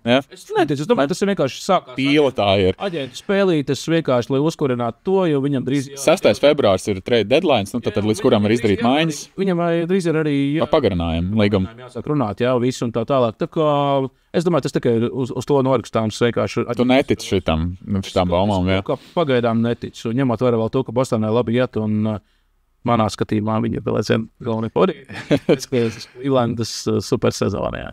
Es domāju, tas ir vienkārši sākās. Pīla tā ir. Aģentu spēlītas vienkārši, lai uzkurinātu to, jo viņam drīz... 6. februārs ir trade deadlines, tad līdz kuram var izdarīt maiņas. Viņam drīz ir arī... Pagarinājumu līgumu. Jāsāk runāt, jā, visu un tā tālāk. Tā kā, es domāju, tas tikai uz to norakstāms vienkārši... Tu netici šitām baumām, jā? Pagaidām netici. Ņemot vērā vēl to, ka Bostonai labi iet un... Manā skatījumā viņa vēl aizvien galvenie podī. Clevelandas supersezonā.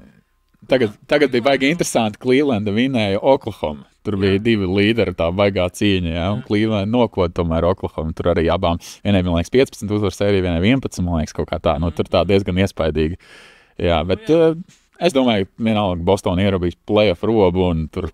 Tagad bija baigi interesanti. Clevelanda vinēja Oklahoma. Tur bija 2 līderi, tā baigā cīņa. Jā. Un Clevelanda nokod tomēr Oklahoma. Tur arī abām. Vienai, man liekas, 15 uzvaru sērija, vienai 11, man liekas, kaut kā tā. Tur tā diezgan iespaidīgi. Jā, bet es domāju, vienalga Boston ierobīs playoff robu un tur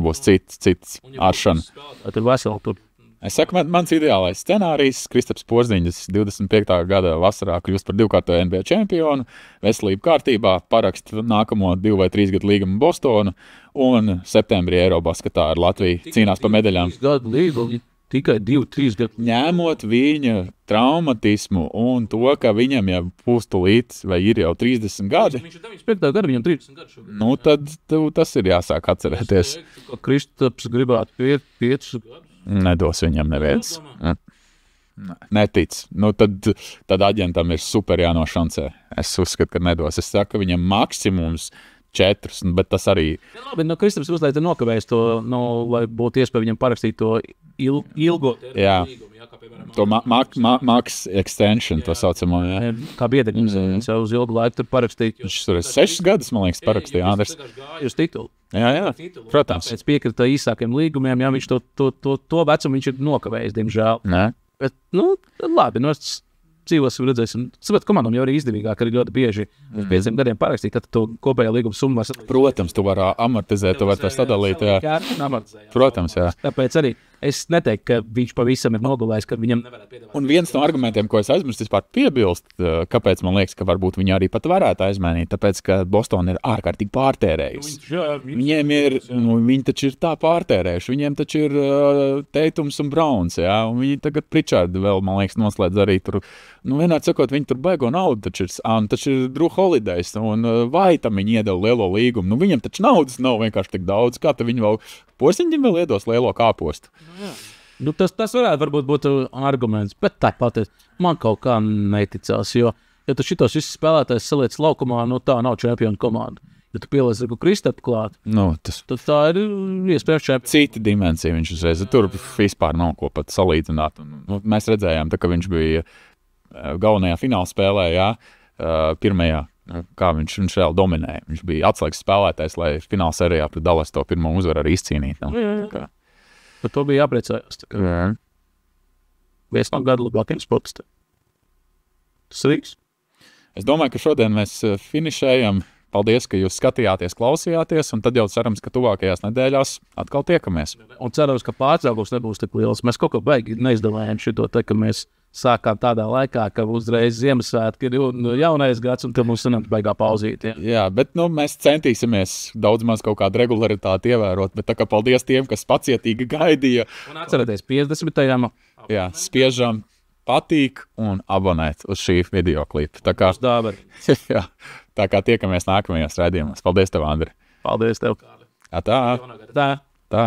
būs cits aršana. Tur veseli tur. Es saku, mans ideālais scenārijs Kristaps Porziņš 25. gada vasarā kļūst par 2-kārtoju NBA čempionu, veselību kārtībā, parakst nākamo 2 vai 3 gadu līgumu Bostonu un septembrī Eirobasketā ar Latviju cīnās par medaļām. Gadu līgumu tikai 2-3 gadu. Ņemot viņa traumatismu un to, ka viņam jau pūstulīt vai ir jau 30 gadi. Viņš ir 95. gada, viņam 30 gadu šobrīd. Tad tas ir jāsāk atcerēties. Kristaps gribētu 5 gadu. Nedos viņam neviens. Netic. Tad aģentam ir super jānošancē. Es uzskatu, ka nedos. Es saku, ka viņam maksimums 4, bet tas arī... Ja, labi, Kristaps uzlaiz ir nokavējis to, lai būtu iespēja viņam parakstīt to ilgo līgumu. Jā, kā piemēram... To max extension, to saucamo. Jā. Kā biedriņš, viņš jau uz ilgu laiku tur parakstīt. Viņš tur 6 gadus, man liekas, parakstīja Andrs. Uz titulu. Jā, protams. Pēc piekrita īsākiem līgumiem, jā, viņš to vecumu viņš ir nokavējis, diemžēl. Nē. Bet, labi, es dzīvosim, redzēsim. Sapratu, komandam jau arī izdevīgāk, arī ļoti bieži 5 gadiem parakstīt, tad to kopējā līguma summu var... Protams, tu vari amortizēt, tu vari to sadalīt, jā. Protams, jā. Tāpēc arī es neteiktu, ka viņš pavisam ir nogulējis, ka viņam nevarētu piedāvāt. Un viens no argumentiem, ko es aizmirstu vispār piebilst, kāpēc man liekas, ka varbūt viņi arī pat varētu aizmainīt, tāpēc, ka Boston ir ārkārtīgi pārtērējusi. Viņiem ir, viņi taču ir tā pārtērējuši, viņiem taču ir Teitums un Browns, jā, un viņi tagad Pritchard vēl, man liekas, noslēdz arī tur, vienādi sakot, viņi tur baigo naudu, taču ir Drew Holidays, un vai tam viņi iedala lielo līgumu, viņam taču naudas nav vienkārši tik daudz, kā te viņi vēl Porziņam vēl iedos lielo kāpostu. Tas varētu būt arguments, bet tāpat man kaut kā neticās, jo, ja tu šitos visus spēlētājs saliec laukumā, tā nav čempionu komanda. Ja tu pieliec Kristapu klāt, tad tā ir iespējams čempionu. Cita dimensija viņš uzreiz, tur vispār nav ko pat salīdzināt. Mēs redzējām, ka viņš bija galvenajā fināla spēlē, jā, pirmajā, kā viņš vēl dominēja. Viņš bija atslēgas spēlētājs, lai fināla sērijā pret Dallas to pirmo uzvaru arī izcīnīt. Par to bija jāpriecājās. Viens no gada labākiem sportistiem. Tas viss. Es domāju, ka šodien mēs finišējam. Paldies, ka jūs skatījāties, klausījāties, un tad jau cerams, ka tuvākajās nedēļās atkal tiekamies. Un cerams, ka pārtraukums nebūs tik liels. Mēs kaut kā baigi neizdevējām šito te, ka mēs sākām tādā laikā, ka uzreiz Ziemassvētki ir jaunais gads, un tad mums sanāca baigā pauzīt. Jā, bet mēs centīsimies daudz maz kaut kādu regularitāti ievērot, bet tā kā paldies tiem, kas pacietīgi gaidīja. Un atcerieties, 50. Jā, spiežam patīk un abonēt uz šī videoklipa. Tā kā jā, tā kā tiekamies nākamajos raidījumos. Paldies tev, Andri. Paldies tev. Tā.